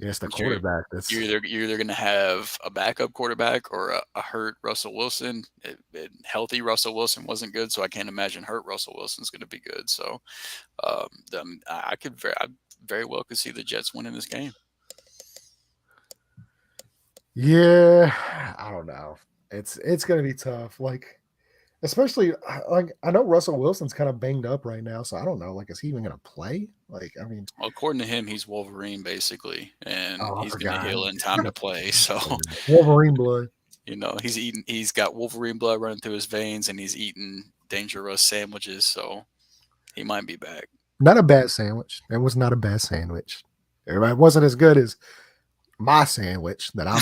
Yes, the quarterback. You're either going to have a backup quarterback or a hurt Russell Wilson. Healthy Russell Wilson wasn't good, so I can't imagine hurt Russell Wilson's going to be good. So I very well could see the Jets winning this game. Yeah, I don't know. It's going to be tough. Especially, I know Russell Wilson's kind of banged up right now, so I don't know. Is he even going to play? Well, according to him, he's Wolverine basically, and he's going to heal in time to play. So Wolverine blood. He's got Wolverine blood running through his veins, and he's eating dangerous sandwiches, so he might be back. Not a bad sandwich. It was not a bad sandwich. It wasn't as good as my sandwich that I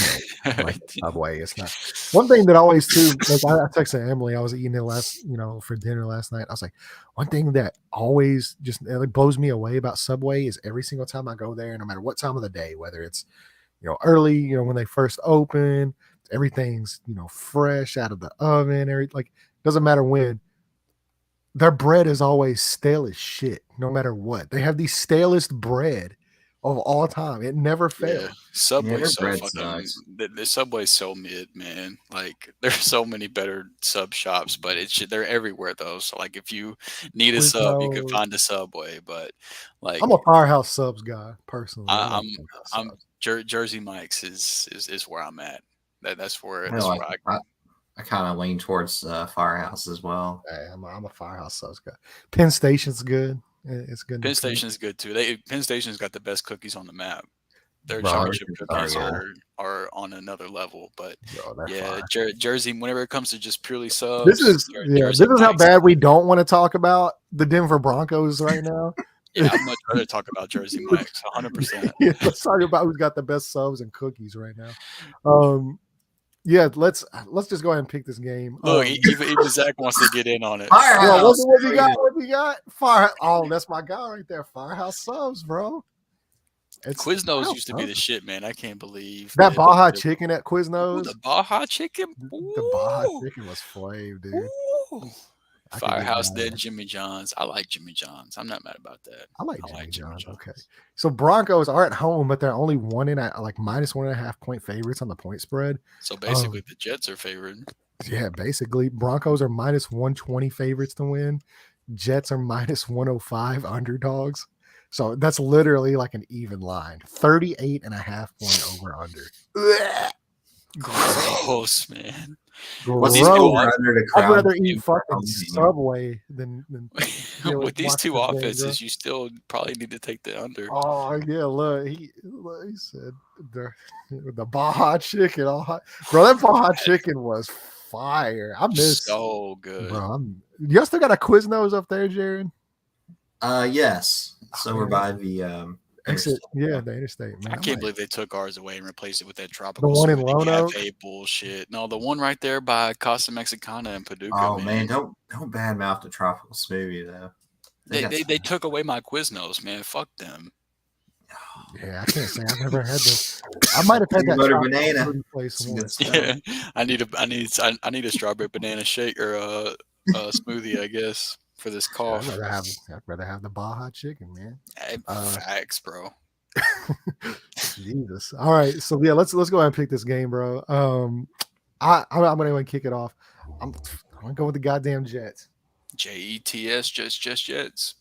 made. Subway. It's not. One thing that always too, I texted Emily, I was eating it for dinner last night. I was like, one thing that always just blows me away about Subway is every single time I go there, no matter what time of the day, whether it's early, when they first open, everything's fresh out of the oven, doesn't matter when. Their bread is always stale as shit, no matter what. They have the stalest bread of all time. It never fails. Yeah. Subway's so fucking. The Subway's so mid, man. There's so many better sub shops, but they're everywhere though. So if you need a sub, you can find a Subway. But I'm a Firehouse Subs guy personally. I'm Jersey Mike's is where I'm at. That's where I kind of lean towards Firehouse as well. Hey, I'm a Firehouse Subs guy. Penn Station's good. It's good. Penn Station's good too. Penn Station's got the best cookies on the map. Their chocolate chip cookies are on another level. But Jersey, whenever it comes to just purely subs, this is how bad we don't want to talk about the Denver Broncos right now. Yeah, I'd much rather talk about Jersey Mike's, 100%. Yeah, let's talk about who's got the best subs and cookies right now. Yeah, let's just go ahead and pick this game. Look, even Zach wants to get in on it. What's he got? What he got? Fire! Oh, that's my guy right there. Firehouse Subs, bro. Quiznos used to be the shit, man. I can't believe that Baja chicken at Quiznos. The Baja chicken. The Baja chicken was flave, dude. Firehouse, then Jimmy John's. I like Jimmy John's. I'm not mad about that. I like Jimmy John's. Okay, so Broncos are at home, but they're only minus 1.5 point favorites on the point spread. So basically, the Jets are favored. Yeah, basically, Broncos are minus 120 favorites to win. Jets are minus 105 underdogs. So that's literally an even line. 38.5 point over under. Gross, man. I'd rather eat fucking Subway than with these two offenses, you still probably need to take the under. Oh yeah, look, he said the Baja chicken. Bro, that Baja chicken was fire. I miss so good. Bro, you still got a Quiznos up there, Jared? Yes. So we're by the exit. Yeah, the interstate. Man, I can't believe they took ours away and replaced it with that tropical. The one in Lono. Bullshit. No, the one right there by Casa Mexicana in Paducah. Oh man, don't badmouth the tropical smoothie though. They took away my Quiznos, man. Fuck them. Yeah, I can't say I've never had this. I might have had that butter banana place once. Yeah, I need a strawberry banana shake or a smoothie, I guess, for this cough. I'd rather have the Baja chicken, man. Facts, bro. Jesus. All right, so yeah, let's go ahead and pick this game, bro. I'm gonna kick it off. I'm gonna go with the goddamn Jets. Jets, just Jets.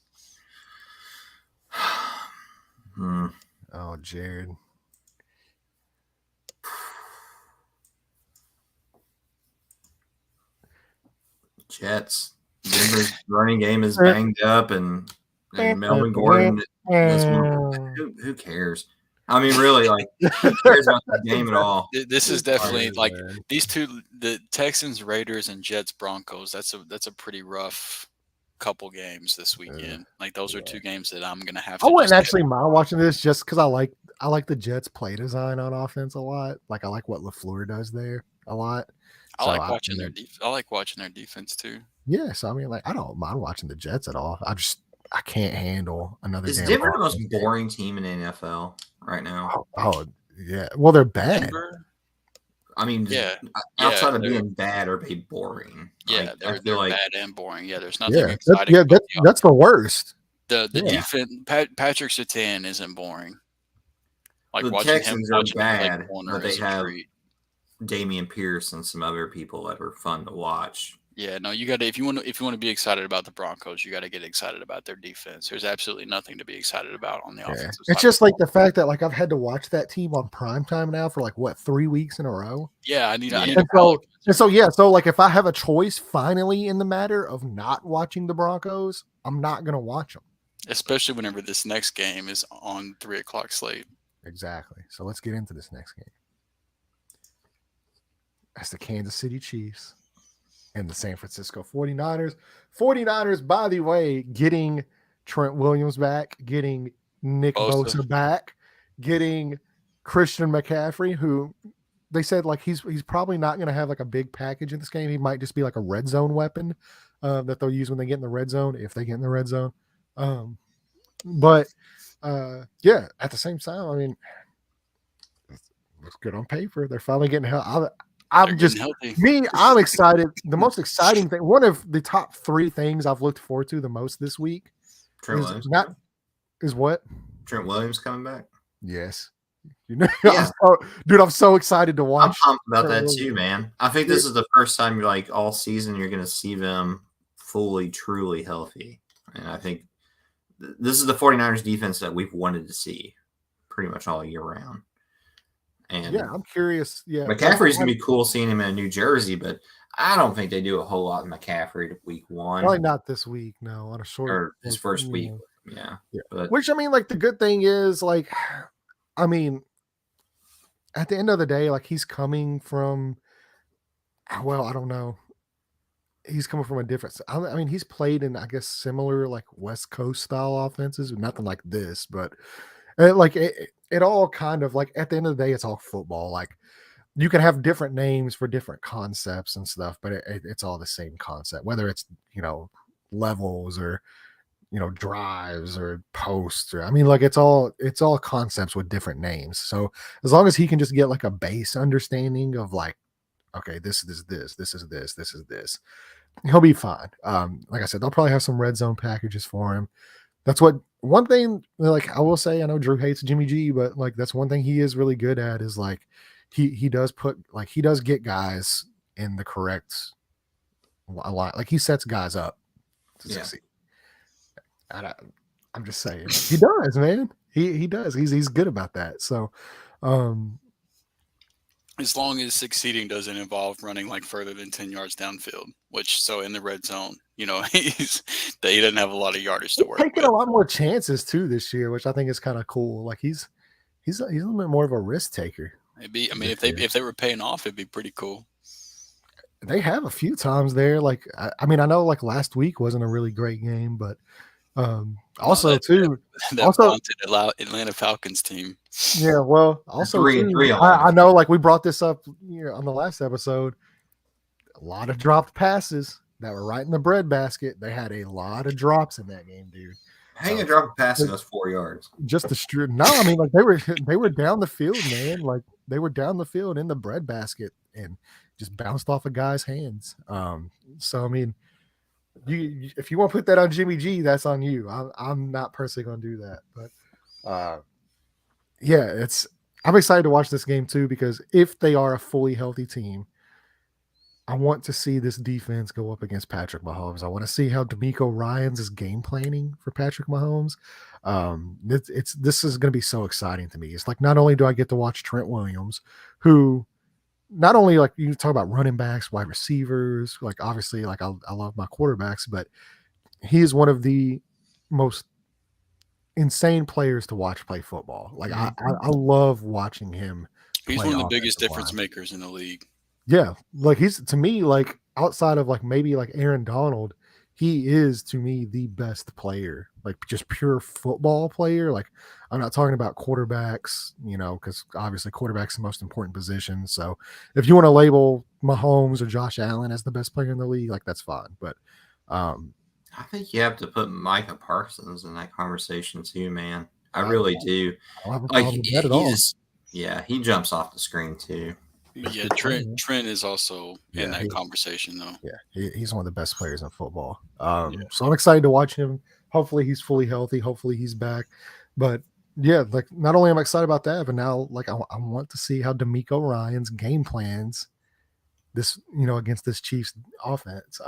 Oh, Jared. Jets. Denver's running game is banged up, and Melvin Gordon. Who cares? I mean, really, like, who cares about the game at all? This is definitely like these two, the Texans, Raiders, and Jets, Broncos. That's a pretty rough couple games this weekend. Like those are two games that I'm gonna have to. I wouldn't actually mind watching this just because I like the Jets play design on offense a lot. Like I like what LaFleur does there a lot. I like watching their defense. I like watching their defense too. Yeah, so I mean, like I don't mind watching the Jets at all. I can't handle another. Is Denver the most boring team in the NFL right now? Oh yeah. Well, they're bad. Denver? I mean, outside of being bad, are they boring? Yeah, like, they're like, bad and boring. Yeah, there's nothing exciting. That's the worst. The defense, Patrick Surtain isn't boring. Like the watching Texans him, are watching bad, him but they have Damian Pierce and some other people that are fun to watch. Yeah, no, you got to if you want to be excited about the Broncos, you got to get excited about their defense. There's absolutely nothing to be excited about on the offensive side. It's just like the fact that like I've had to watch that team on primetime now for like what 3 weeks in a row. Yeah, I need. So like if I have a choice finally in the matter of not watching the Broncos, I'm not gonna watch them. Especially whenever this next game is on 3:00 slate. Exactly. So let's get into this next game. That's the Kansas City Chiefs and the San Francisco 49ers. 49ers, by the way, getting Trent Williams back, getting Nick Bosa back, getting Christian McCaffrey, who they said like he's probably not going to have like a big package in this game. He might just be like a red zone weapon that they'll use when they get in the red zone, if they get in the red zone. But at the same time, I mean, it looks good on paper. They're finally getting help. I'm excited. The most exciting thing, one of the top 3 things I've looked forward to the most this week is what? Trent Williams coming back? Yes. I'm so excited to watch. I'm pumped about that too, man. I think this is the first time you're like all season you're going to see them fully, truly healthy. And I think this is the 49ers defense that we've wanted to see pretty much all year round. And yeah, I'm curious. Yeah, McCaffrey's gonna be cool seeing him in New Jersey, but I don't think they do a whole lot in McCaffrey week 1. Probably not this week. No, on a short or his first week. Yeah. But, which I mean, like the good thing is, like, I mean, at the end of the day, like he's coming from. Well, I don't know. He's coming from a different. I mean, he's played in, I guess, similar like West Coast style offenses, nothing like this, but like it all kind of like at the end of the day, it's all football. Like you can have different names for different concepts and stuff, but it's all the same concept, whether it's, levels or, drives or posts or, I mean, like it's all concepts with different names. So as long as he can just get like a base understanding of like, okay, this is this, he'll be fine. Like I said, they'll probably have some red zone packages for him. That's what one thing, like I will say, I know Drew hates Jimmy G, but like that's one thing he is really good at is like he does get guys in the correct a lot. Like he sets guys up to succeed. I'm just saying he does, man. He does. He's good about that. So as long as succeeding doesn't involve running like further than 10 yards downfield, so in the red zone, he doesn't have a lot of yardage to work. Taking a lot more chances too this year, which I think is kind of cool. Like he's a little bit more of a risk taker. Maybe. I mean, if they were paying off, it'd be pretty cool. They have a few times there. Like I mean, I know like last week wasn't a really great game, but that Atlanta Falcons team. Yeah, well, also 3-3. I know, like we brought this up on the last episode. A lot of dropped passes that were right in the breadbasket. They had a lot of drops in that game, dude. Hang a drop pass in us 4 yards. Just the no, I mean, like they were down the field, man. Like they were down the field in the breadbasket and just bounced off a guy's hands. So I mean. If you want to put that on Jimmy G, that's on you. I'm not personally going to do that, but I'm excited to watch this game too because if they are a fully healthy team, I want to see this defense go up against Patrick Mahomes. I want to see how DeMeco Ryans is game planning for Patrick Mahomes. This is going to be so exciting to me. It's like not only do I get to watch Trent Williams, who not only like you talk about running backs, wide receivers, like obviously like I love my quarterbacks, but he is one of the most insane players to watch play football. Like I love watching him He's play one of the biggest offensive difference line. makers in the league. Yeah, like he's to me like outside of like maybe like Aaron Donald, he is to me the best player, like just pure football player. Like I'm not talking about quarterbacks, you know, because obviously quarterback's the most important position. So if you want to label Mahomes or Josh Allen as the best player in the league, like that's fine. But I think you have to put Micah Parsons in that conversation too, man. I really do. I don't have a Like problem with that at all. he jumps off the screen too. Yeah, Trent is also in that conversation though. Yeah, he's one of the best players in football. So I'm excited to watch him. Hopefully he's fully healthy. Hopefully he's back. But yeah, like not only am I excited about that, but now like I want to see how D'Amico Ryan's game plans this, you know, against this Chiefs offense.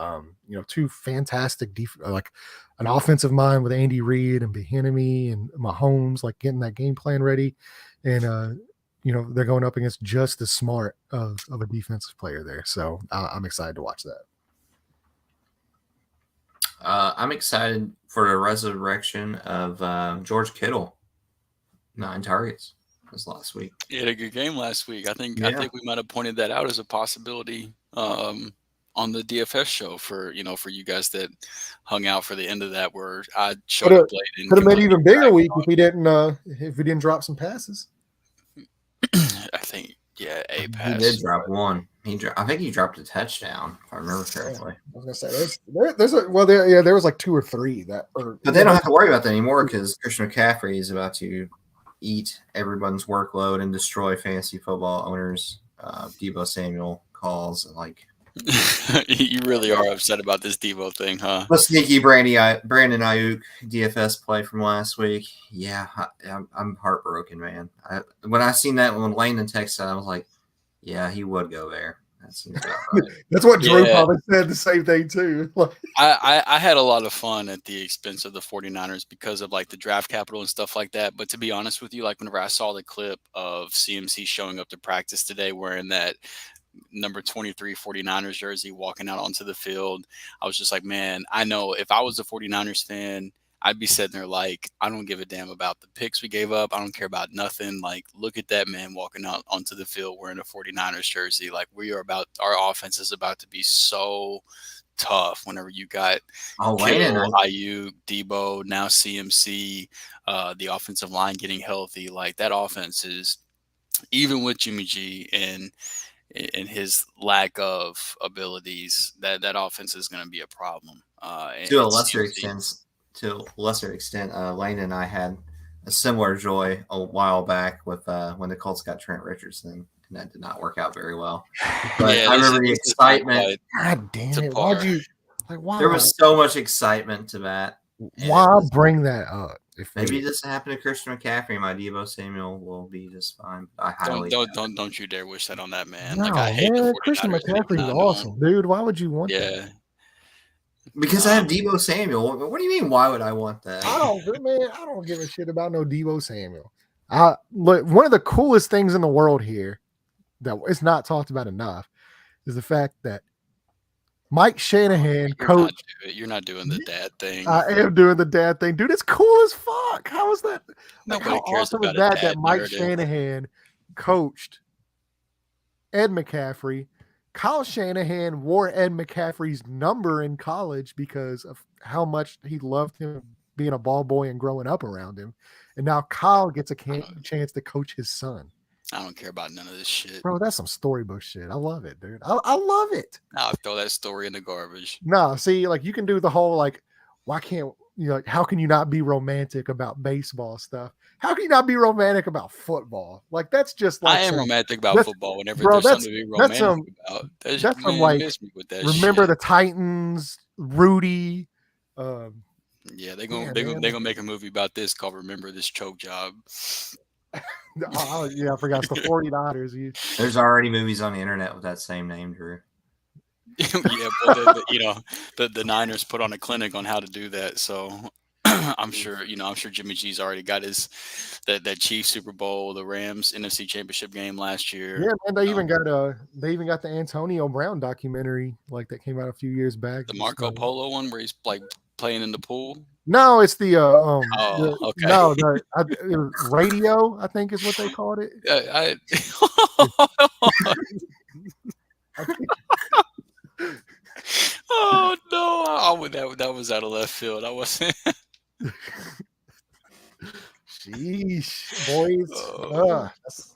You know, two fantastic like an offensive mind with Andy Reid and Bieniemy and Mahomes, like getting that game plan ready, and you know they're going up against just as smart of a defensive player there. So I'm excited to watch that. I'm excited for the resurrection of George Kittle. 9 targets this last week. He had a good game last week. I think we might have pointed that out as a possibility on the DFS show for you guys that hung out for the end of that, where I showed up late. Could have made even bigger week if we didn't drop some passes. I think a pass. He did drop one. I think he dropped a touchdown, if I remember correctly. I was gonna say there was like 2 or 3 but they don't have to worry about that anymore because Christian McCaffrey is about to eat everyone's workload and destroy fantasy football owners. Deebo Samuel calls and like. You really are upset about this Deebo thing, huh? The sneaky Brandon Ayuk DFS play from last week. Yeah, I'm heartbroken, man. When I seen that when Landon texted, I was like, yeah, he would go there. That seems about right. That's what Drew probably said the same thing too. I had a lot of fun at the expense of the 49ers because of like the draft capital and stuff like that. But to be honest with you, like whenever I saw the clip of CMC showing up to practice today wearing that number 23 49ers jersey walking out onto the field, I was just like, man, I know if I was a 49ers fan, I'd be sitting there like, I don't give a damn about the picks we gave up. I don't care about nothing. Like, look at that man walking out onto the field wearing a 49ers jersey. Like, our offense is about to be so tough whenever you got Kittle, Ayuk, Deebo, now CMC, the offensive line getting healthy. Like, that offense is, even with Jimmy G and his lack of abilities, that offense is going to be a problem. To a lesser extent, Lane and I had a similar joy a while back with when the Colts got Trent Richardson, and that did not work out very well. But I remember the excitement. God damn it! Why'd you? Like, why? There was so much excitement to that. Why bring that up? Maybe this happened to Christian McCaffrey. My Deebo Samuel will be just fine. I highly don't you dare wish that on that man. No, like I hate Christian McCaffrey's awesome, dude. Why would you want that? Because I have Deebo Samuel. What do you mean? Why would I want that? I don't give a shit about no Deebo Samuel. Look, one of the coolest things in the world here that is not talked about enough is the fact that Mike Shanahan coached. You're not doing the dad thing. I am doing the dad thing, dude. It's cool as fuck. How is that? Nobody cares awesome about is that Mike Shanahan coached Ed McCaffrey. Kyle Shanahan wore Ed McCaffrey's number in college because of how much he loved him being a ball boy and growing up around him. And now Kyle gets a chance to coach his son. I don't care about none of this shit. Bro, that's some storybook shit. I love it, dude. I love it. I'll throw that story in the garbage. No, see, like you can do the whole like, why can't you like how can you not be romantic about baseball stuff? How can you not be romantic about football? Like that's just like I am romantic about football whenever there's something to be romantic about. That's from like remember the Titans, Rudy. Yeah, they're gonna make a movie about this called "Remember This Choke Job." Yeah, I forgot it's the 49ers. There's already movies on the internet with that same name, Drew. Yeah, but the Niners put on a clinic on how to do that. So I'm sure Jimmy G's already got that Chiefs Super Bowl, the Rams NFC Championship game last year. Yeah, man, they even got the Antonio Brown documentary like that came out a few years back. The Marco Polo one where he's like playing in the pool. No, it's the okay. It was radio, I think is what they called it. Oh no! That was out of left field. I wasn't. Sheesh, boys.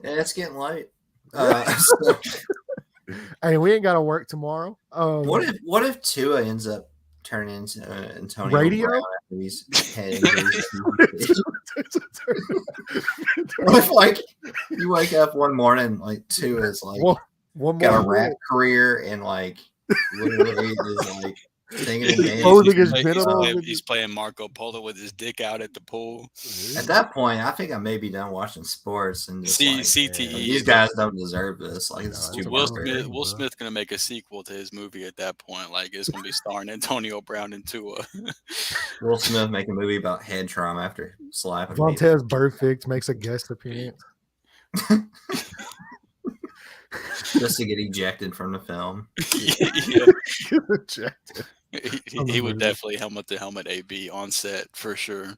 Yeah, it's getting late. Hey, we ain't got to work tomorrow. What if Tua ends up turning into Antonio radio? Brown after he's head injuries? What if like you wake up one morning like Tua's like got a rap career and like literally is like he's playing Marco Polo with his dick out at the pool. At that point, I think I may be done watching sports and just CTE. These guys don't deserve this. Like it's too Will Smith gonna make a sequel to his movie at that point. Like it's gonna be starring Antonio Brown and Tua. Will Smith make a movie about head trauma after slapping. Vontez Burfict makes a guest appearance. Just to get ejected from the film. Ejected. He would definitely helmet to helmet AB on set for sure.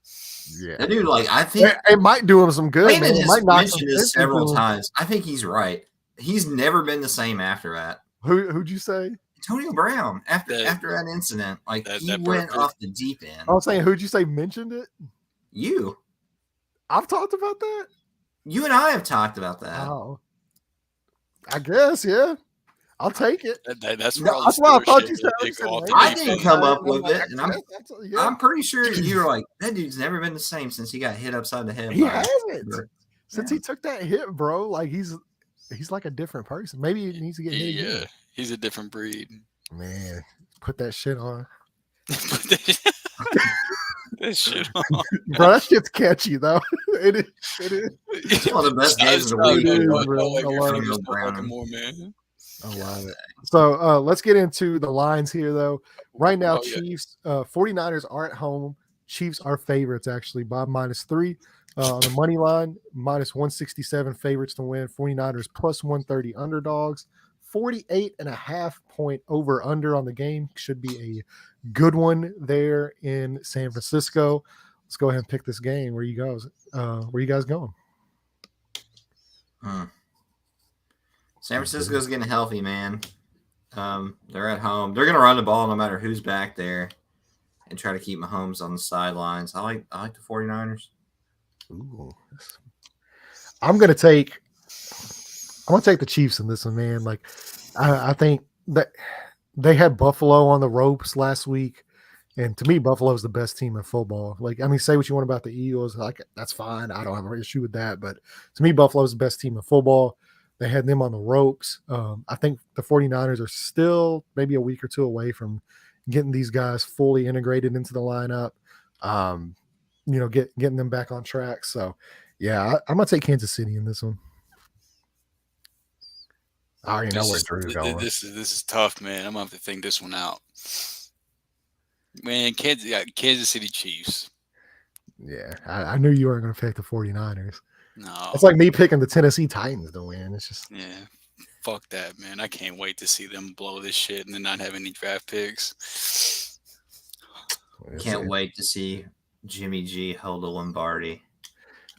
Yeah, that dude, like I think it might do him some good. Landon has mentioned this several times. I think he's right. He's never been the same after that. Who'd you say? Antonio Brown. After that incident, like he went off the deep end. I was saying, who'd you say mentioned it? You. I've talked about that. You and I have talked about that. Oh, I guess, yeah. I'll take it. That's why I thought you said. I didn't come up with it, and I'm pretty sure you were like, that dude's never been the same since he got hit upside the head. He hasn't since he took that hit, bro. Like he's like a different person. Maybe he needs to get hit. Yeah, he's a different breed. Man, put that shit on. That shit on. Bro, that shit's catchy though. It is. It's one of the best games of the week. I love it. So let's get into the lines here, though. Right now, Chiefs, 49ers are at home. Chiefs are favorites, actually, by -3. On the money line, -167 favorites to win. 49ers +130 underdogs. 48.5 point over-under on the game. Should be a good one there in San Francisco. Let's go ahead and pick this game. Where you guys going? San Francisco's getting healthy, man. They're at home. They're going to run the ball no matter who's back there and try to keep Mahomes on the sidelines. I like the 49ers. Ooh. I'm going to take the Chiefs in this one, man. Like I think that they had Buffalo on the ropes last week. And to me, Buffalo's the best team in football. Like, I mean, say what you want about the Eagles. Like, that's fine. I don't have an issue with that. But to me, Buffalo's the best team in football. They had them on the ropes. I think the 49ers are still maybe a week or two away from getting these guys fully integrated into the lineup, getting them back on track. So, yeah, I'm going to take Kansas City in this one. I already know where Drew's going. This is tough, man. I'm going to have to think this one out. Man, Kansas City Chiefs. Yeah, I knew you weren't going to pick the 49ers. No. It's like me picking the Tennessee Titans to win. It's just fuck that, man. I can't wait to see them blow this shit and then not have any draft picks. Can't wait to see Jimmy G hold a Lombardi.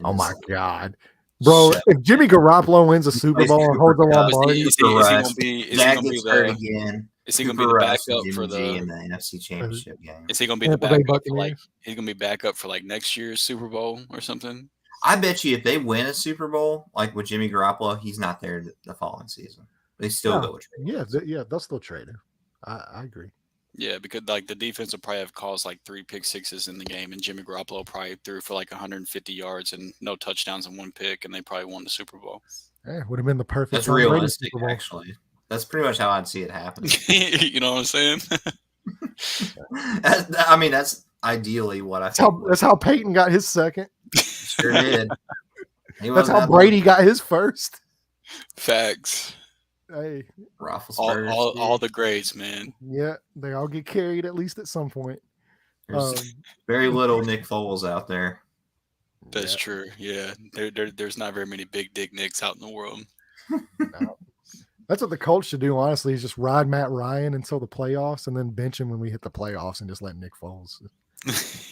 Oh my God. Bro, if Jimmy Garoppolo wins a Super Bowl and holds a Lombardi, is he going to be again? Is he going to be the backup for the NFC Championship game? Is he going to be the backup for he's going to be backup for like next year's Super Bowl or something? I bet you if they win a Super Bowl, like with Jimmy Garoppolo, he's not there the following season. They still go with trade. Yeah, they'll still trade him. I agree. Yeah, because like the defense will probably have caused like 3 pick sixes in the game, and Jimmy Garoppolo probably threw for like 150 yards and no touchdowns and 1 pick, and they probably won the Super Bowl. Yeah, would have been the perfect. That's realistic, actually. That's pretty much how I'd see it happen. You know what I'm saying? I mean, that's ideally what I think. That's how Peyton got his second. Sure did. That's how Brady got his first. Facts. Hey, Roethlisberger, all the grades, man. Yeah, they all get carried at least at some point. There's Um, very little Nick Foles out there. That's true. Yeah, there's not very many big dick Nicks out in the world. No. That's what the Colts should do, honestly, is just ride Matt Ryan until the playoffs and then bench him when we hit the playoffs and just let Nick Foles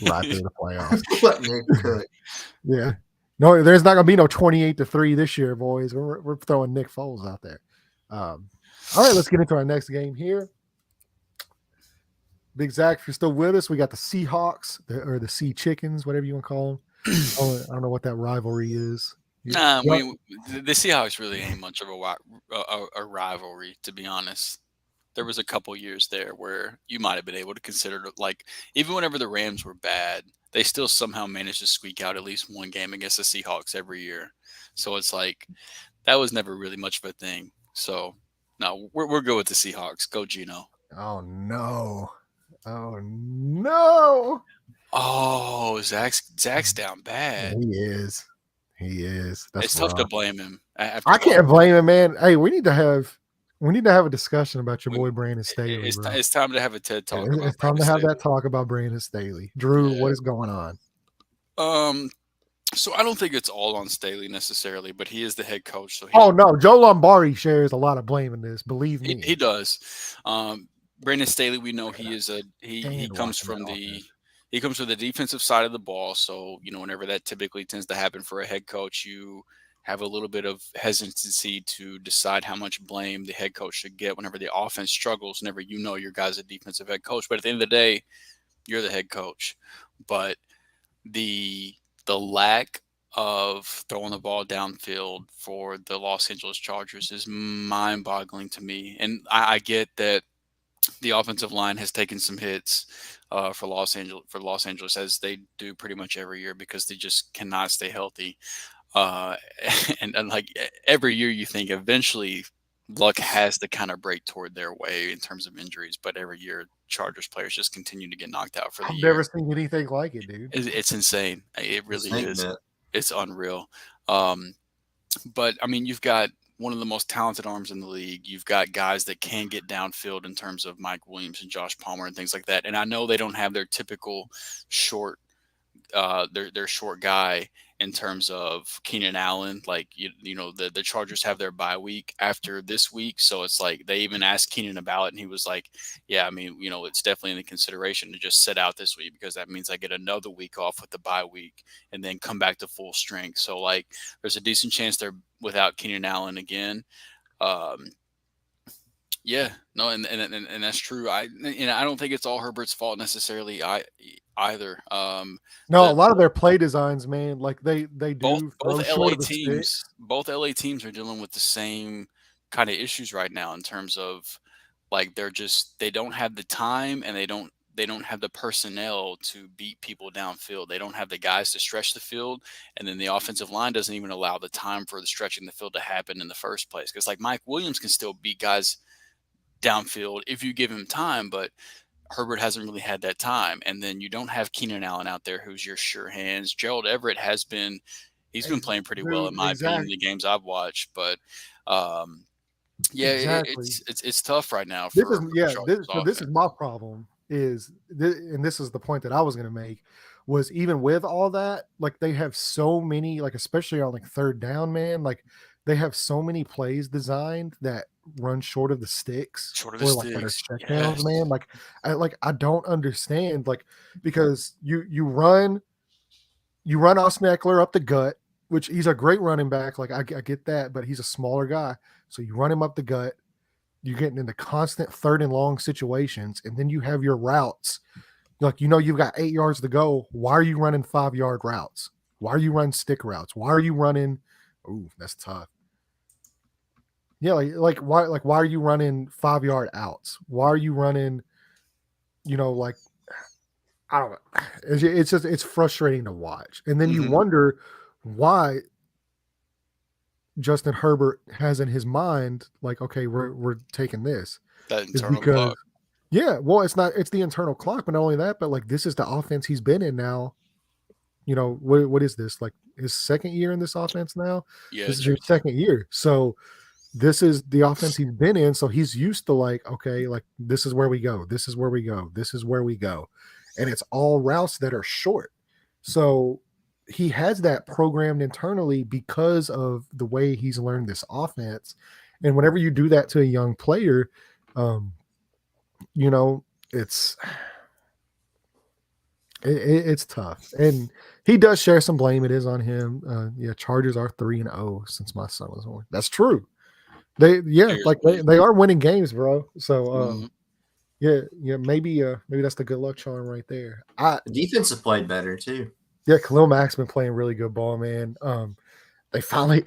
ride through the playoffs. Let Nick cook. Yeah. No, there's not going to be no 28-3 this year, boys. We're throwing Nick Foles out there. All right, let's get into our next game here. Big Zach, if you're still with us, we got the Seahawks or the Sea Chickens, whatever you want to call them. I don't know what that rivalry is. Nah, the Seahawks really ain't much of a rivalry, to be honest. There was a couple years there where you might have been able to consider it, like, even whenever the Rams were bad, they still somehow managed to squeak out at least one game against the Seahawks every year. So it's like that was never really much of a thing. So no, we're good with the Seahawks. Go Geno. Oh no. Oh no. Oh, Zach's down bad. He is. That's It's tough to blame him. I can't blame him, man. Hey, we need to have a discussion about your boy Brandon Staley. It's time to have a TED talk. It's time to have that talk about Brandon Staley. Drew, what is going on? So I don't think it's all on Staley necessarily, but he is the head coach. So no, Joe Lombardi shares a lot of blame in this. Believe me, he does. Brandon Staley, we know he comes from the defensive side of the ball. So whenever that typically tends to happen for a head coach, you have a little bit of hesitancy to decide how much blame the head coach should get whenever the offense struggles. Whenever your guy's a defensive head coach, but at the end of the day, you're the head coach. But the lack of throwing the ball downfield for the Los Angeles Chargers is mind-boggling to me. And I get that the offensive line has taken some hits for Los Angeles, as they do pretty much every year, because they just cannot stay healthy. And like every year, you think eventually luck has to kind of break toward their way in terms of injuries, but every year Chargers players just continue to get knocked out for the year. I've never seen anything like it, dude. It's insane. It really is. It's unreal. But I mean, you've got one of the most talented arms in the league. You've got guys that can get downfield in terms of Mike Williams and Josh Palmer and things like that. And I know they don't have their typical short, their short guy in terms of Keenan Allen. Like, the Chargers have their bye week after this week. So it's like they even asked Keenan about it, and he was like, yeah, I mean, it's definitely in the consideration to just sit out this week, because that means I get another week off with the bye week and then come back to full strength. So like there's a decent chance they're without Keenan Allen again. Yeah, no, and that's true. I don't think it's all Herbert's fault necessarily either. No, a lot of their play designs, man, like they do both LA teams. Both LA teams are dealing with the same kind of issues right now in terms of like they don't have the time, and they don't have the personnel to beat people downfield. They don't have the guys to stretch the field, and then the offensive line doesn't even allow the time for the stretching the field to happen in the first place. Because like Mike Williams can still beat guys downfield if you give him time, but Herbert hasn't really had that time. And then you don't have Keenan Allen out there who's your sure hands. Gerald Everett been playing pretty well in my opinion in the games I've watched, but exactly. It's tough right now. This is my problem. And this is the point that I was going to make, was even with all that, like they have so many, like especially on like third down, man, like they have so many plays designed that run short of the sticks, checkdowns, man. Like I don't understand, like, because you run Austin Eckler up the gut, which he's a great running back. Like I get that, but he's a smaller guy, so you run him up the gut. You're getting into constant third and long situations, and then you have your routes. Like, you've got 8 yards to go. Why are you running 5-yard routes? Why are you running stick routes? Why are you running? Ooh, that's tough. Yeah, why are you running 5-yard outs? Why are you running? Like, I don't know. It's frustrating to watch, and then you wonder why Justin Herbert has in his mind, like, okay, we're taking this. That internal clock. Yeah, well, it's the internal clock, but not only that, but like this is the offense he's been in now. What is this? Like his second year in this offense now? Yeah, this is your second year. So this is the offense he's been in. So he's used to like, okay, like this is where we go. This is where we go. This is where we go. and it's all routes that are short. So he has that programmed internally because of the way he's learned this offense. And whenever you do that to a young player, you know, it's tough. And he does share some blame. It is on him. Chargers are 3-0 since my son was born. That's true. They are winning games, bro. So maybe that's the good luck charm right there. The defense have played better too. Yeah, Khalil Mack's been playing really good ball, man. They finally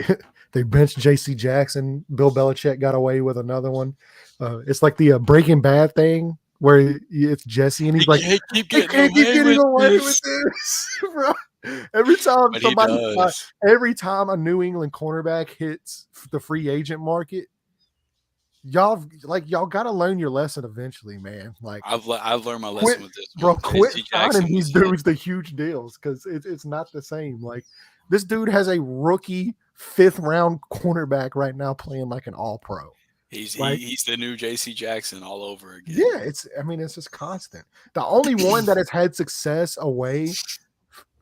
they benched J.C. Jackson. Bill Belichick got away with another one. It's like the Breaking Bad thing where it's Jesse and he's like, "I keep getting away with this, bro." Every time a New England cornerback hits the free agent market, y'all got to learn your lesson eventually, man. Like I've learned my lesson with this, bro. Quit signing these dudes the huge deals because it's not the same. Like this dude has a rookie 5th round cornerback right now playing like an all pro. He's the new J.C. Jackson all over again. Yeah, it's just constant. The only one that has had success away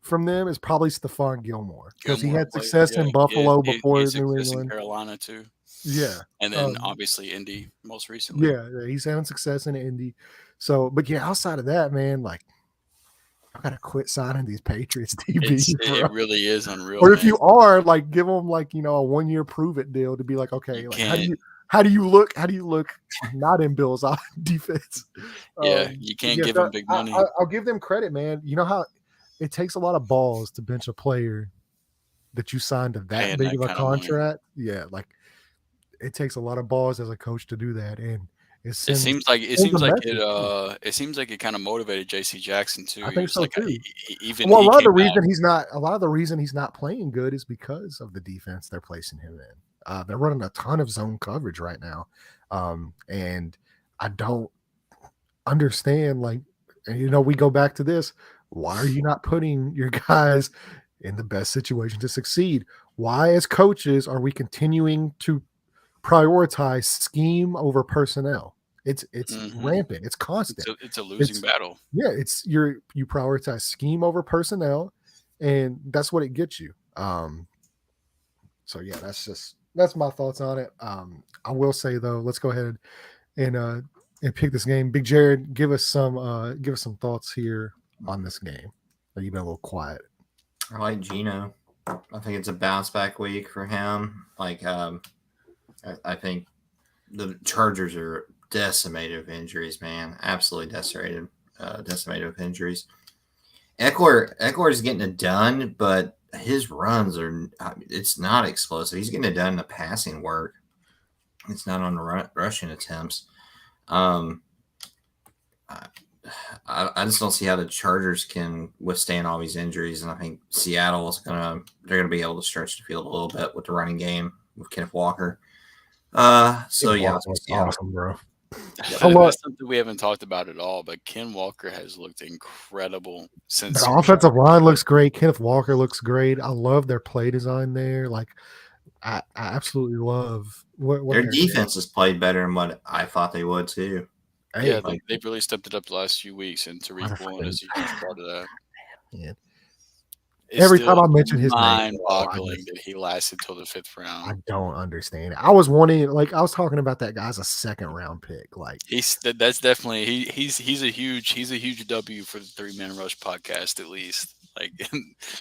from them is probably Stephon Gilmore because he had success in Buffalo before New England, in Carolina too. Yeah, and then obviously Indy most recently. Yeah, he's having success in Indy. So, but outside of that, man, like I gotta quit signing these Patriots DBs. It really is unreal. Or if you are, like, give them like a 1-year prove it deal to be like, okay, like how do you look not in Bill's defense? Yeah, you can't give them big money. I'll give them credit, man. You know how it takes a lot of balls to bench a player that you signed to that big of a contract. Yeah, like it takes a lot of balls as a coach to do that, and it seems like it kind of motivated J.C. Jackson too. I think so too. A lot of the reason he's not playing good is because of the defense they're placing him in. They're running a ton of zone coverage right now, and I don't understand. Like, we go back to this. Why are you not putting your guys in the best situation to succeed? Why, as coaches, are we continuing to prioritize scheme over personnel? It's rampant. It's constant. It's a losing battle. Yeah, you prioritize scheme over personnel, and that's what it gets you. So yeah, that's my thoughts on it. I will say though, let's go ahead and pick this game. Big Jared, give us some thoughts here on this game. You've been a little quiet. I like Geno. I think it's a bounce back week for him. Like, I think the Chargers are decimated with injuries, man. Absolutely decimated with injuries. Eckler is getting it done, but his runs it's not explosive. He's getting it done in the passing work. It's not on the rushing attempts. I just don't see how the Chargers can withstand all these injuries, and I think Seattle they're gonna be able to stretch the field a little bit with the running game with Kenneth Walker. That's awesome, bro. That's something we haven't talked about at all, but Ken Walker has looked incredible since the offensive line looks great. Kenneth Walker looks great. I love their play design there. Like, I absolutely love what their defense has played better than what I thought they would too. Yeah, they've really stepped it up the last few weeks, and Tariq Woolen is a huge part of that. Yeah. Every time I mention his name, mind-boggling that he lasted till the 5th round. I don't understand it. I was wanting, like, I was talking about that guy as a 2nd-round pick. Like, that's definitely he's a huge W for the 3-Man Rush podcast, at least. Like,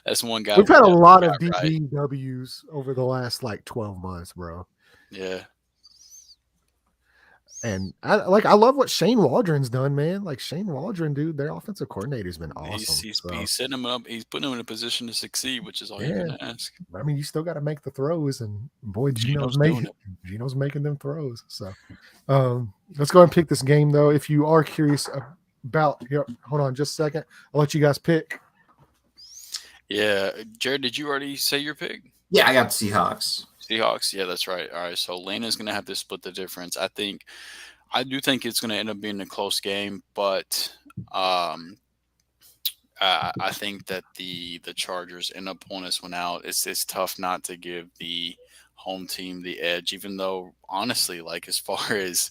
that's one guy. We've had a lot of DBWs over the last 12 months, bro. Yeah. And I love what Shane Waldron's done, man. Like, Shane Waldron, dude, their offensive coordinator's been awesome. He's setting him up. He's putting him in a position to succeed, which is all you can ask. I mean, you still got to make the throws, and boy, Geno's making them throws. So, let's go ahead and pick this game, though. If you are curious about, hold on just a second. I'll let you guys pick. Yeah, Jared, did you already say your pick? Yeah, I got the Seahawks. Yeah, that's right. All right, so Lena's going to have to split the difference. I do think it's going to end up being a close game, but I think that the Chargers end up pulling this one out. It's tough not to give the home team the edge, even though honestly, like as far as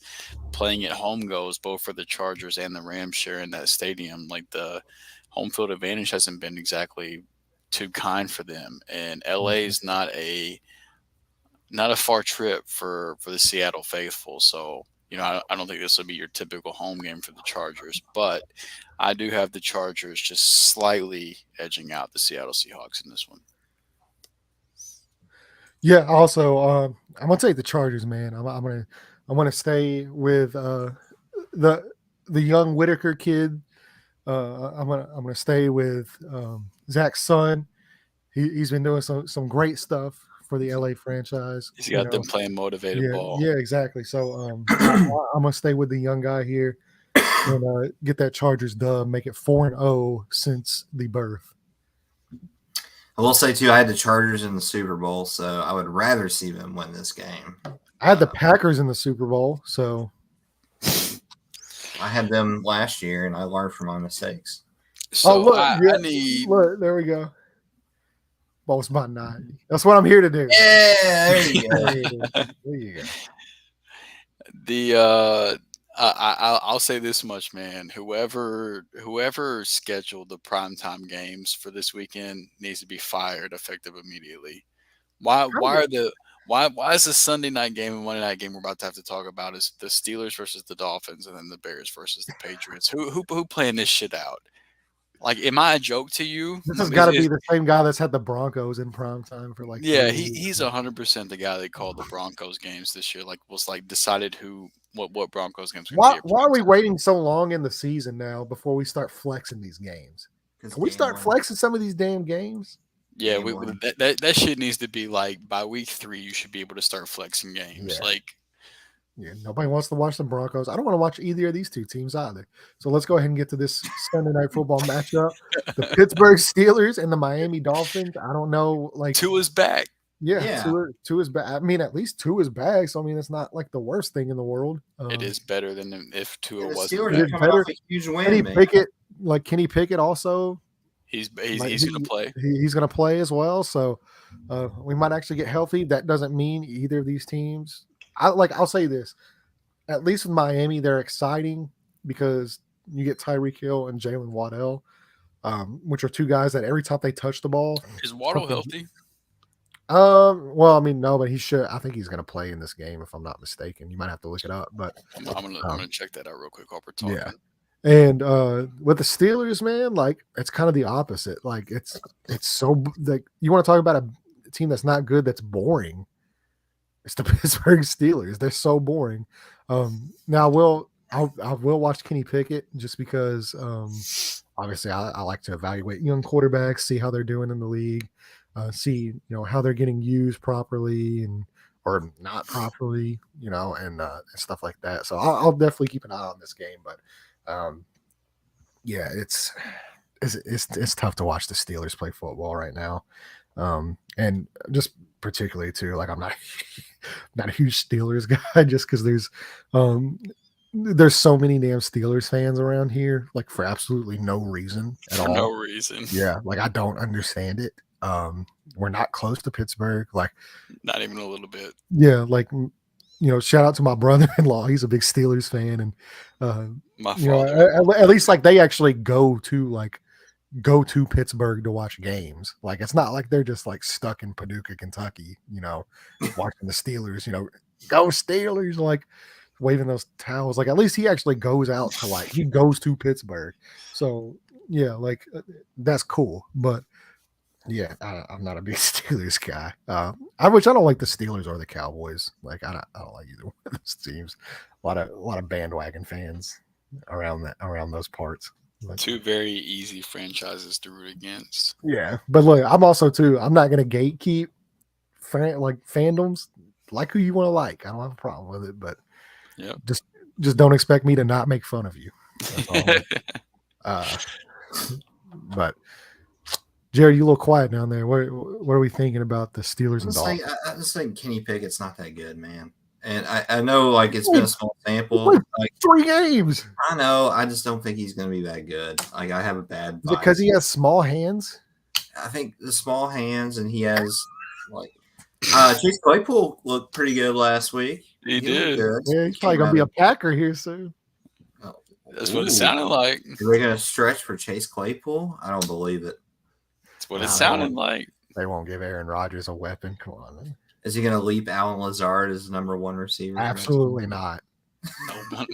playing at home goes, both for the Chargers and the Rams sharing that stadium, like the home field advantage hasn't been exactly too kind for them. And LA is not a far trip for the Seattle faithful. So, I don't think this will be your typical home game for the Chargers, but I do have the Chargers just slightly edging out the Seattle Seahawks in this one. Yeah. Also, I'm gonna take the Chargers, man. I'm gonna stay with the young Whitaker kid. I'm gonna stay with Zach's son. He's been doing some great stuff for the LA franchise. He's got them playing motivated ball. Yeah, exactly. So I'm gonna stay with the young guy here and get that Chargers dub, make it 4-0 since the birth. I will say too, I had the Chargers in the Super Bowl, so I would rather see them win this game. I had the Packers in the Super Bowl, so I had them last year, and I learned from my mistakes. So look, I need. Look, there we go. Boast by 90. That's what I'm here to do. Yeah, there you go. There you The go. I'll say this much, man. Whoever scheduled the primetime games for this weekend needs to be fired effective immediately. Why is the Sunday night game and Monday night game we're about to have to talk about is the Steelers versus the Dolphins and then the Bears versus the Patriots? Who playing this shit out? Like, am I a joke to you? This has got to be the same guy that's had the Broncos in prime time for he's 100% the guy that called the Broncos games this year. Like, was like decided what Broncos games. Why are we waiting so long in the season now before we start flexing these games? Can we start flexing some of these damn games? Yeah, that shit needs to be like by week 3 you should be able to start flexing games. Yeah, nobody wants to watch the Broncos. I don't want to watch either of these two teams either. So let's go ahead and get to this Sunday night football matchup. The Pittsburgh Steelers and the Miami Dolphins. I don't know. Like, Tua's back. Yeah. Tua's back. I mean, at least Tua's back. So, I mean, it's not like the worst thing in the world. It is better than if Tua wasn't Steelers back. Better. A huge win, Kenny Pickett also. He's going to play. He's going to play as well. So we might actually get healthy. That doesn't mean either of these teams. I'll say this, at least with Miami, they're exciting because you get Tyreek Hill and Jalen Waddell, which are two guys that every time they touch the ball. Is Waddle healthy? Well, I mean, no, but he should. I think he's going to play in this game if I'm not mistaken. You might have to look it up, but I'm gonna check that out real quick while we're talking. Yeah. And with the Steelers, man, like it's kind of the opposite. Like it's so like you want to talk about a team that's not good, that's boring. It's the Pittsburgh Steelers. They're so boring. Now I will watch Kenny Pickett just because obviously I like to evaluate young quarterbacks, see how they're doing in the league, see how they're getting used properly or not properly, and stuff like that. So I'll definitely keep an eye on this game. But yeah, it's tough to watch the Steelers play football right now, and just particularly too, like I'm not a huge Steelers guy just because there's so many damn Steelers fans around here, like for absolutely no reason at all. No reason. Yeah, like I don't understand it. We're not close to Pittsburgh, like not even a little bit. Yeah, like shout out to my brother-in-law. He's a big Steelers fan, and my father. At least like they actually go to Pittsburgh to watch games. Like it's not like they're just like stuck in Paducah, Kentucky, watching the Steelers, go Steelers, like waving those towels. Like at least he actually goes out to he goes to Pittsburgh. So yeah, like that's cool. But yeah, I'm not a big Steelers guy. I don't like the Steelers or the Cowboys. Like I don't like either one of those teams. A lot of bandwagon fans around those parts. But, 2 very easy franchises to root against. Yeah, but look, I'm not going to gatekeep fandoms. Like who you want to like. I don't have a problem with it, but yeah, just don't expect me to not make fun of you. But Jared, you a little quiet down there. What are we thinking about the Steelers and Dolphins? I just think Kenny Pickett's not that good, man. And I know, like, it's been a small sample. Like 3 games. I know. I just don't think he's going to be that good. Like, I have a bad vibe. Is it because he has small hands? I think the small hands, and he has, like... Chase Claypool looked pretty good last week. He looked did. good. Yeah, he's probably gonna be a Packer here soon. That's what it sounded like. Are they going to stretch for Chase Claypool? I don't believe it. That's what it sounded like. They won't give Aaron Rodgers a weapon. Come on, man. Is he going to leap Alan Lazard as number one receiver? Absolutely not.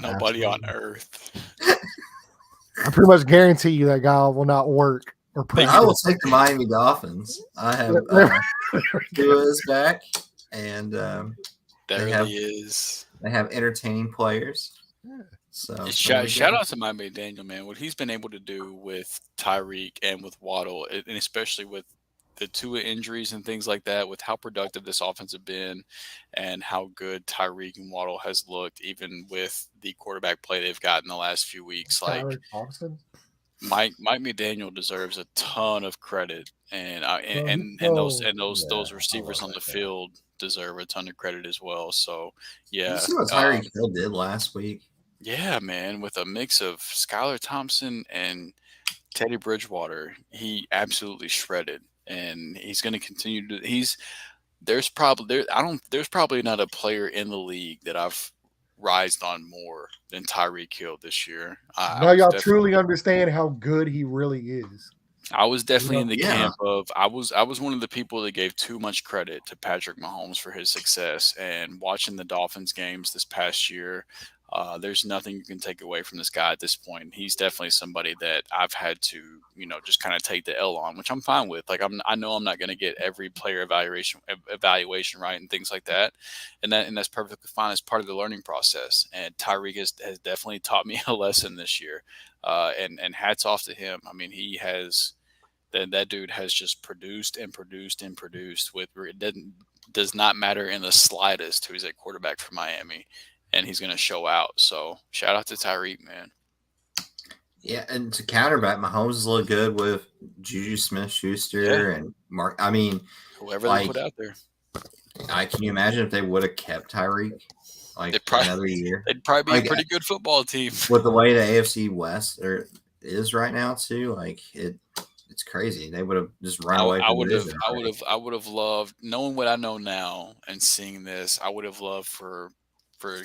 Nobody on earth. I pretty much guarantee you that guy will not work. I will take the Miami Dolphins. I have Tua is back, and There he is. They have entertaining players. Yeah. So shout out to Miami Daniel, man. What he's been able to do with Tyreek and with Waddle, and especially with the Tua injuries and things like that, with how productive this offense has been and how good Tyreek and Waddle has looked, even with the quarterback play they've gotten the last few weeks. Like Mike McDaniel deserves a ton of credit, and those receivers on the field deserve a ton of credit as well. So yeah, you see what Tyreek Hill did last week? Yeah, man, with a mix of Skylar Thompson and Teddy Bridgewater, he absolutely shredded, and he's going to continue to. There's probably not a player in the league that I've rised on more than Tyreek Hill this year. Now y'all truly understand how good he really is. I was definitely in the camp of I was one of the people that gave too much credit to Patrick Mahomes for his success, and watching the Dolphins games this past year, there's nothing you can take away from this guy at this point. He's definitely somebody that I've had to, just kind of take the L on, which I'm fine with. Like I know I'm not going to get every player evaluation right and things like that, and that's perfectly fine as part of the learning process. And Tyreek has definitely taught me a lesson this year, and hats off to him. I mean, he has. That dude has just produced and produced and produced. Does not matter in the slightest who's at quarterback for Miami, and he's going to show out. So shout out to Tyreek, man. Yeah, and to counterback, Mahomes look good with Juju Smith-Schuster and Mark. I mean, whoever they put out there. Can you imagine if they would have kept Tyreek another year? They'd probably be a pretty good football team. With the way the AFC West is right now, too, it's crazy. They would have just run away. I would have loved, knowing what I know now and seeing this, I would have loved for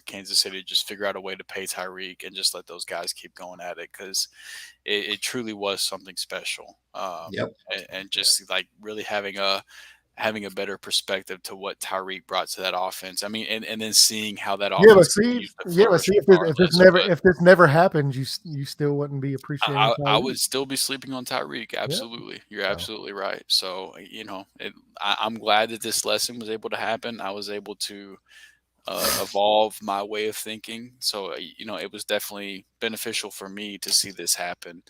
Kansas City to just figure out a way to pay Tyreek and just let those guys keep going at it, because it truly was something special. And just like really having a better perspective to what Tyreek brought to that offense. I mean, and then seeing how that offense. If this never happened, you still wouldn't be appreciating. I would still be sleeping on Tyreek. Absolutely, you're absolutely right. So I'm glad that this lesson was able to happen. I was able to evolve my way of thinking. So it was definitely beneficial for me to see this happen.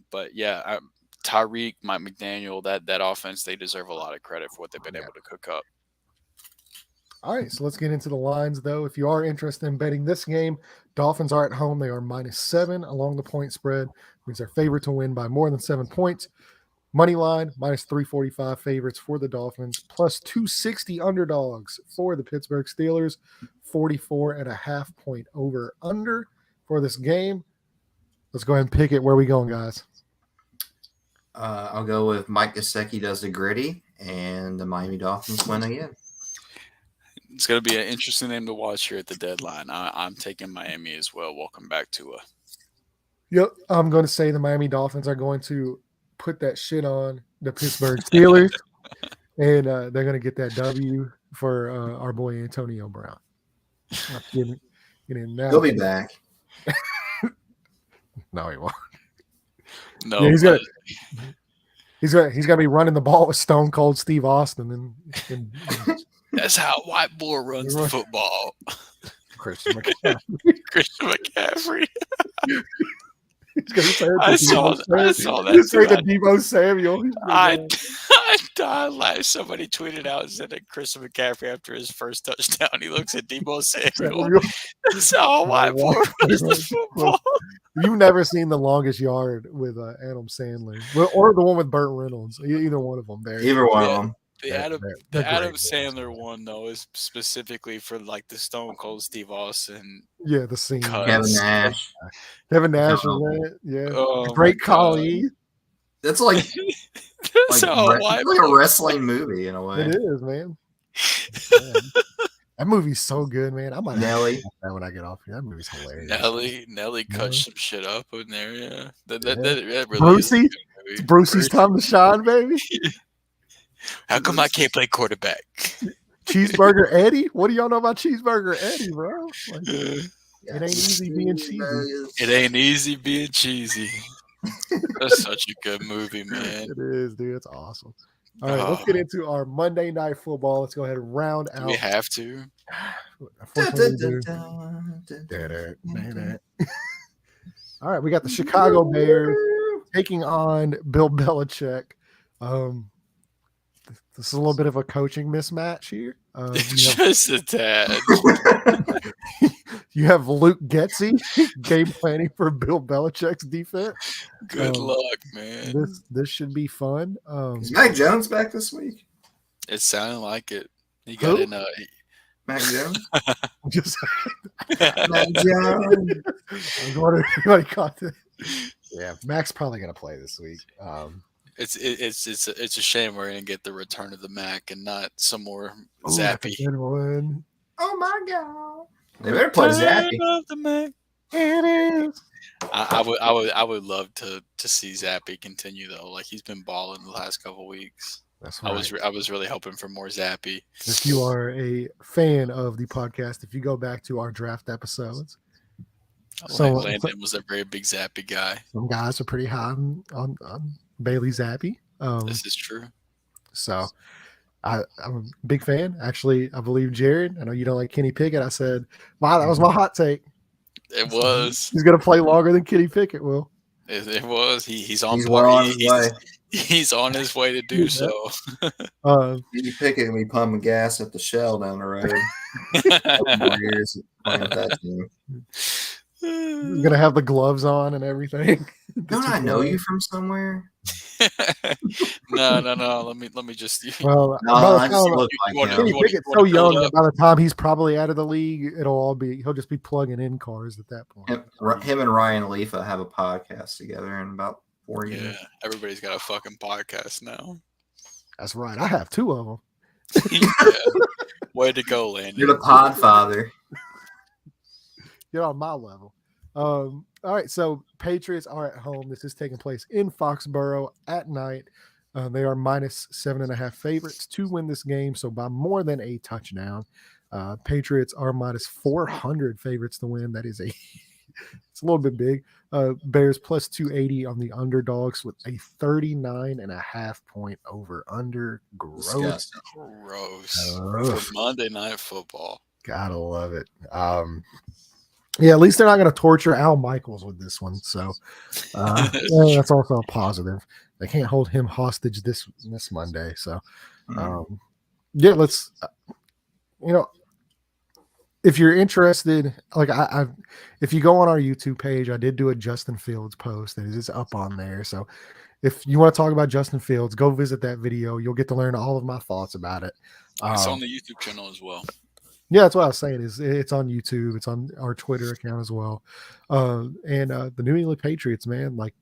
But yeah. Tyreek, Mike McDaniel, that offense, they deserve a lot of credit for what they've been able to cook up. All right, so let's get into the lines, though. If you are interested in betting this game, Dolphins are at home. They are -7 along the point spread. Means they're favored to win by more than 7 points. Money line, -345 favorites for the Dolphins, +260 underdogs for the Pittsburgh Steelers, 44.5 point over-under for this game. Let's go ahead and pick it. Where are we going, guys? I'll go with Mike Gesicki does the gritty, and the Miami Dolphins win again. It's going to be an interesting game to watch here at the deadline. I'm taking Miami as well. Welcome back, Tua. Yep, I'm going to say the Miami Dolphins are going to put that shit on the Pittsburgh Steelers, and they're going to get that W for our boy Antonio Brown. He'll be back. No, he won't. No, yeah, he's gonna be running the ball with Stone Cold Steve Austin, and that's how white boy runs the football. Christian McCaffrey. I saw that. He's saying the Deebo Samuel. I died live. Somebody tweeted out and said that Christian McCaffrey, after his first touchdown, he looks at Deebo Samuel. That's how white boy runs the football. You've never seen The Longest Yard with Adam Sandler, or the one with Burt Reynolds. Either one of them. Either one of them. The Adam Sandler one, though, is specifically for like the Stone Cold Steve Austin. Yeah, the scene. Kevin Nash. Kevin Nash is in it. Yeah, Great Khali. That's like a wrestling movie in a way. It is, man. Man, that movie's so good, man. I might Nelly. watch that when I get off here. That movie's hilarious. Nelly cut some shit up in there. Yeah, that really Brucey, is a good it's movie. Brucey's time to shine, baby. How come I can't play quarterback? Cheeseburger Eddie? What do y'all know about Cheeseburger Eddie, bro? Like, it ain't easy being cheesy. It ain't easy being cheesy. That's such a good movie, man. It is, dude. It's awesome. All right, let's get into our Monday Night Football. Let's go ahead and round out. We have to. Unfortunately, all right, we got the Chicago Bears taking on Bill Belichick. This is a little bit of a coaching mismatch here. Just a tad. You have Luke Getzey game planning for Bill Belichick's defense. Good luck, man. This should be fun. Is Mac Jones back this week? It sounded like it. He got in. Mac Jones. Just Mac Jones. I was wondering if anybody caught that. Yeah, Mac's probably gonna play this week. It's a shame we're gonna get the return of the Mac and not some more Ooh, Zappy. good one. Oh my god! They better play Zappy. Of the Mac. It is. I would love to see Zappy continue though. Like he's been balling the last couple weeks. That's right. I was really hoping for more Zappy. If you are a fan of the podcast, if you go back to our draft episodes, Landon was a very big Zappy guy. Some guys are pretty high on Bailey Zappi. This is true. So I'm a big fan. Actually, I believe Jared. I know you don't like Kenny Pickett. I said, wow, that was my hot take. It was. He's going to play longer than Kenny Pickett will. It was. He's on his way. He's on his way to do so. Kenny Pickett and we pumping gas at the Shell down the road. More years playing with that team. He's gonna have the gloves on and everything. Don't I know you from somewhere? No. Let me just. Well, Kenny Pickett's so young that by the time he's probably out of the league, he'll just be plugging in cars at that point. Him and Ryan Leafa have a podcast together in about 4 years. Yeah, everybody's got a fucking podcast now. That's right. I have 2 of them. Yeah. Way to go, Landon. You're the pod father. You're on my level. All right, so Patriots are at home. This is taking place in Foxborough at night. They are minus 7.5 favorites to win this game, so by more than a touchdown. Patriots are minus 400 favorites to win. That is it's a little bit big. Bears plus 280 on the underdogs with a 39.5 point over under. Gross. For Monday Night Football. Gotta love it. Yeah, at least they're not going to torture Al Michaels with this one. So that's also a positive. They can't hold him hostage this Monday. So, yeah, let's, if you're interested, like if you go on our YouTube page, I did do a Justin Fields post that is up on there. So if you want to talk about Justin Fields, go visit that video. You'll get to learn all of my thoughts about it. It's on the YouTube channel as well. Yeah, that's what I was saying. It's on YouTube. It's on our Twitter account as well. And the New England Patriots, man, like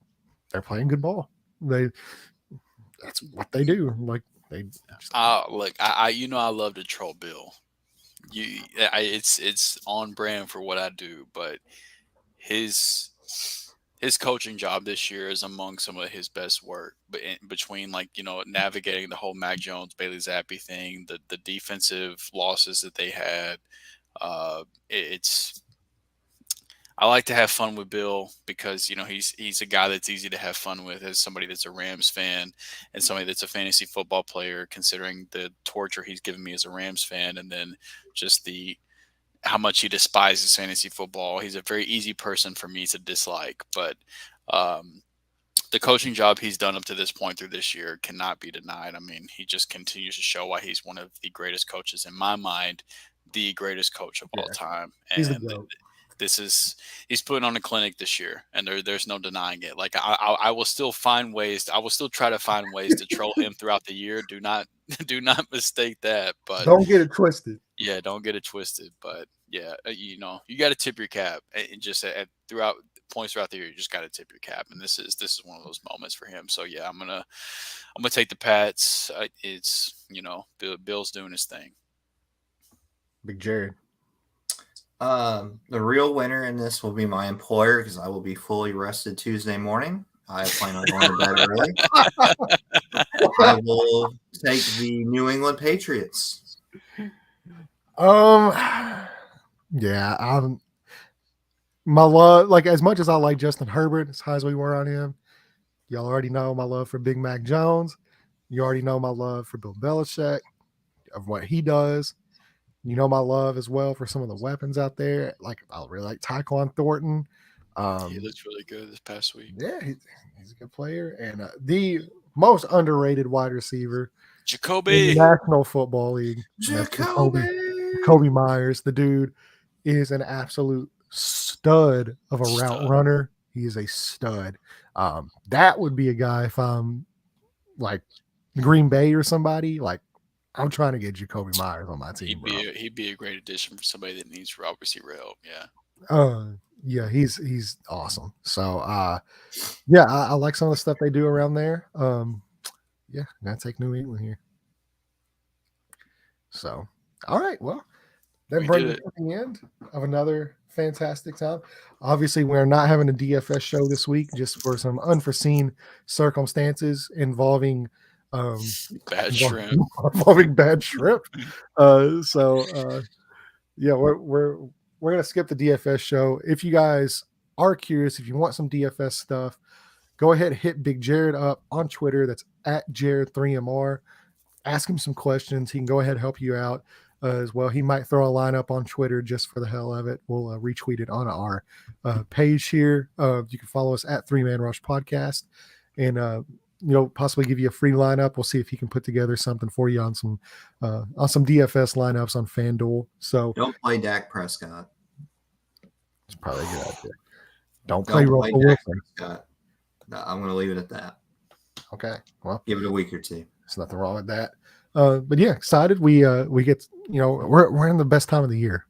they're playing good ball. That's what they do. Like they. I love to troll Bill. It's on brand for what I do, but his coaching job this year is among some of his best work. But between navigating the whole Mac Jones, Bailey Zappi thing, the defensive losses that they had, I like to have fun with Bill because he's a guy that's easy to have fun with as somebody that's a Rams fan and somebody that's a fantasy football player. Considering the torture he's given me as a Rams fan, and then just how much he despises fantasy football. He's a very easy person for me to dislike, but the coaching job he's done up to this point through this year cannot be denied. I mean, he just continues to show why he's one of the greatest coaches in my mind, the greatest coach of all time. And he's putting on a clinic this year, and there's no denying it. Like I will still find ways. I will still try to find ways to troll him throughout the year. Do not mistake that. But don't get it twisted. Yeah, don't get it twisted. But yeah, you got to tip your cap, and just throughout points throughout the year, you just got to tip your cap. And this is one of those moments for him. So yeah, I'm gonna take the Pats. It's Bill's doing his thing. Big Jared. The real winner in this will be my employer because I will be fully rested Tuesday morning. I plan on going to bed early. I will take the New England Patriots. Yeah, my love, like as much as I like Justin Herbert, as high as we were on him, y'all already know my love for Big Mac Jones. You already know my love for Bill Belichick, of what he does. You know my love as well for some of the weapons out there. Like I really like Tyquan Thornton. He looks really good this past week. Yeah, he's a good player. And the most underrated wide receiver in the National Football League, Jacoby Myers. The dude is an absolute stud of a route runner. He is a stud. That would be a guy if I'm like Green Bay or somebody. Like I'm trying to get Jacoby Myers on my team. He'd be a great addition for somebody that needs obviously help. Yeah, he's awesome. So yeah, I like some of the stuff they do around there. Yeah, I'm gonna take New England here. So all right, well, that brings us to the end of another fantastic time. Obviously, we're not having a DFS show this week just for some unforeseen circumstances involving bad shrimp. Yeah, we're gonna skip the DFS show. If you guys are curious, if you want some DFS stuff, go ahead and hit Big Jared up on Twitter. That's at Jared3MR. Ask him some questions. He can go ahead and help you out as well. He might throw a lineup on Twitter just for the hell of it. We'll retweet it on our page here. You can follow us at 3 Man Rush Podcast, and possibly give you a free lineup. We'll see if he can put together something for you on some DFS lineups on FanDuel. So don't play Dak Prescott. It's probably a good idea. Don't play Russell Wilson. No, I'm going to leave it at that. Okay. Well, give it a week or two. There's nothing wrong with that. But yeah, excited. We get, we're in the best time of the year.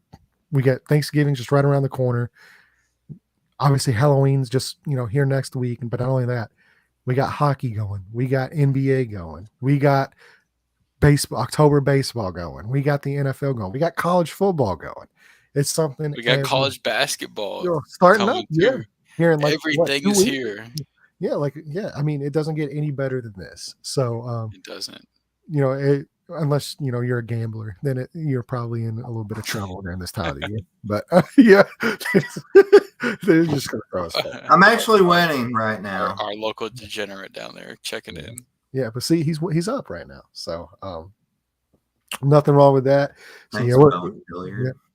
We get Thanksgiving just right around the corner. Obviously Halloween's just, here next week. But not only that, we got hockey going. We got NBA going. We got October baseball going. We got the NFL going. We got college football going. It's something. We got college basketball starting up. Yeah. Here in everything is here. Yeah, I mean, it doesn't get any better than this. So it doesn't. Unless you're a gambler, then you're probably in a little bit of trouble during this time of the year. But yeah, they're just gonna throw us back. I'm actually winning right now. Our local degenerate down there checking in. Yeah, but see, he's up right now, so nothing wrong with that. So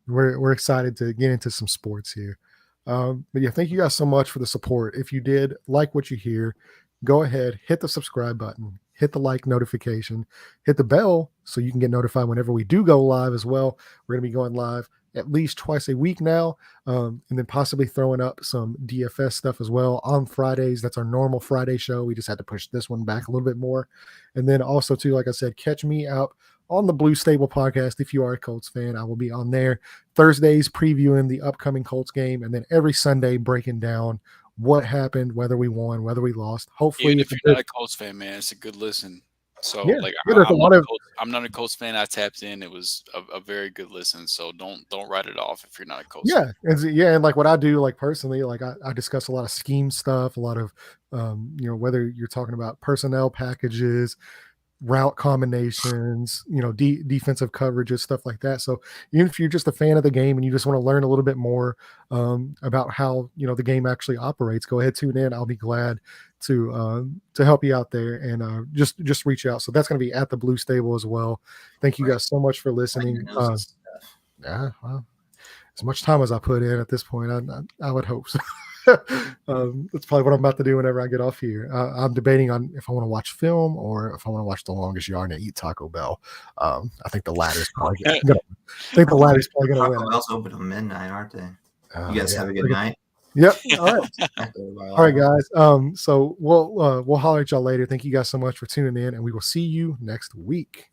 we're excited to get into some sports here. But yeah, thank you guys so much for the support. If you did like what you hear, go ahead, hit the subscribe button, hit the like notification, hit the bell so you can get notified whenever we do go live as well. We're going to be going live at least twice a week now, and then possibly throwing up some DFS stuff as well on Fridays. That's our normal Friday show. We just had to push this one back a little bit more. And then also too, like I said, catch me out on the Blue Stable podcast. If you are a Colts fan, I will be on there Thursdays previewing the upcoming Colts game, and then every Sunday breaking down what happened, whether we won, whether we lost. Hopefully, even if you're not a Colts fan, man, it's a good listen. So I'm not a Colts fan. I tapped in. It was a very good listen. So don't write it off if you're not a Colts fan. And like what I do, like personally, like I discuss a lot of scheme stuff, a lot of whether you're talking about personnel packages, route combinations, defensive coverages, stuff like that. So even if you're just a fan of the game and you just want to learn a little bit more about how the game actually operates, go ahead, tune in. I'll be glad to help you out there, and just reach out. So that's going to be at the Blue Stable as well. Thank you guys so much for listening. Well, as much time as I put in at this point, I would hope so. That's probably what I'm about to do whenever I get off here. I'm debating on if I want to watch film or if I want to watch The Longest Yard and eat Taco Bell. I think the latter's probably going to win. Taco Bell's open till midnight, aren't they? You guys have a good night. Yep. All right. All right, guys. So we'll holler at y'all later. Thank you guys so much for tuning in, and we will see you next week.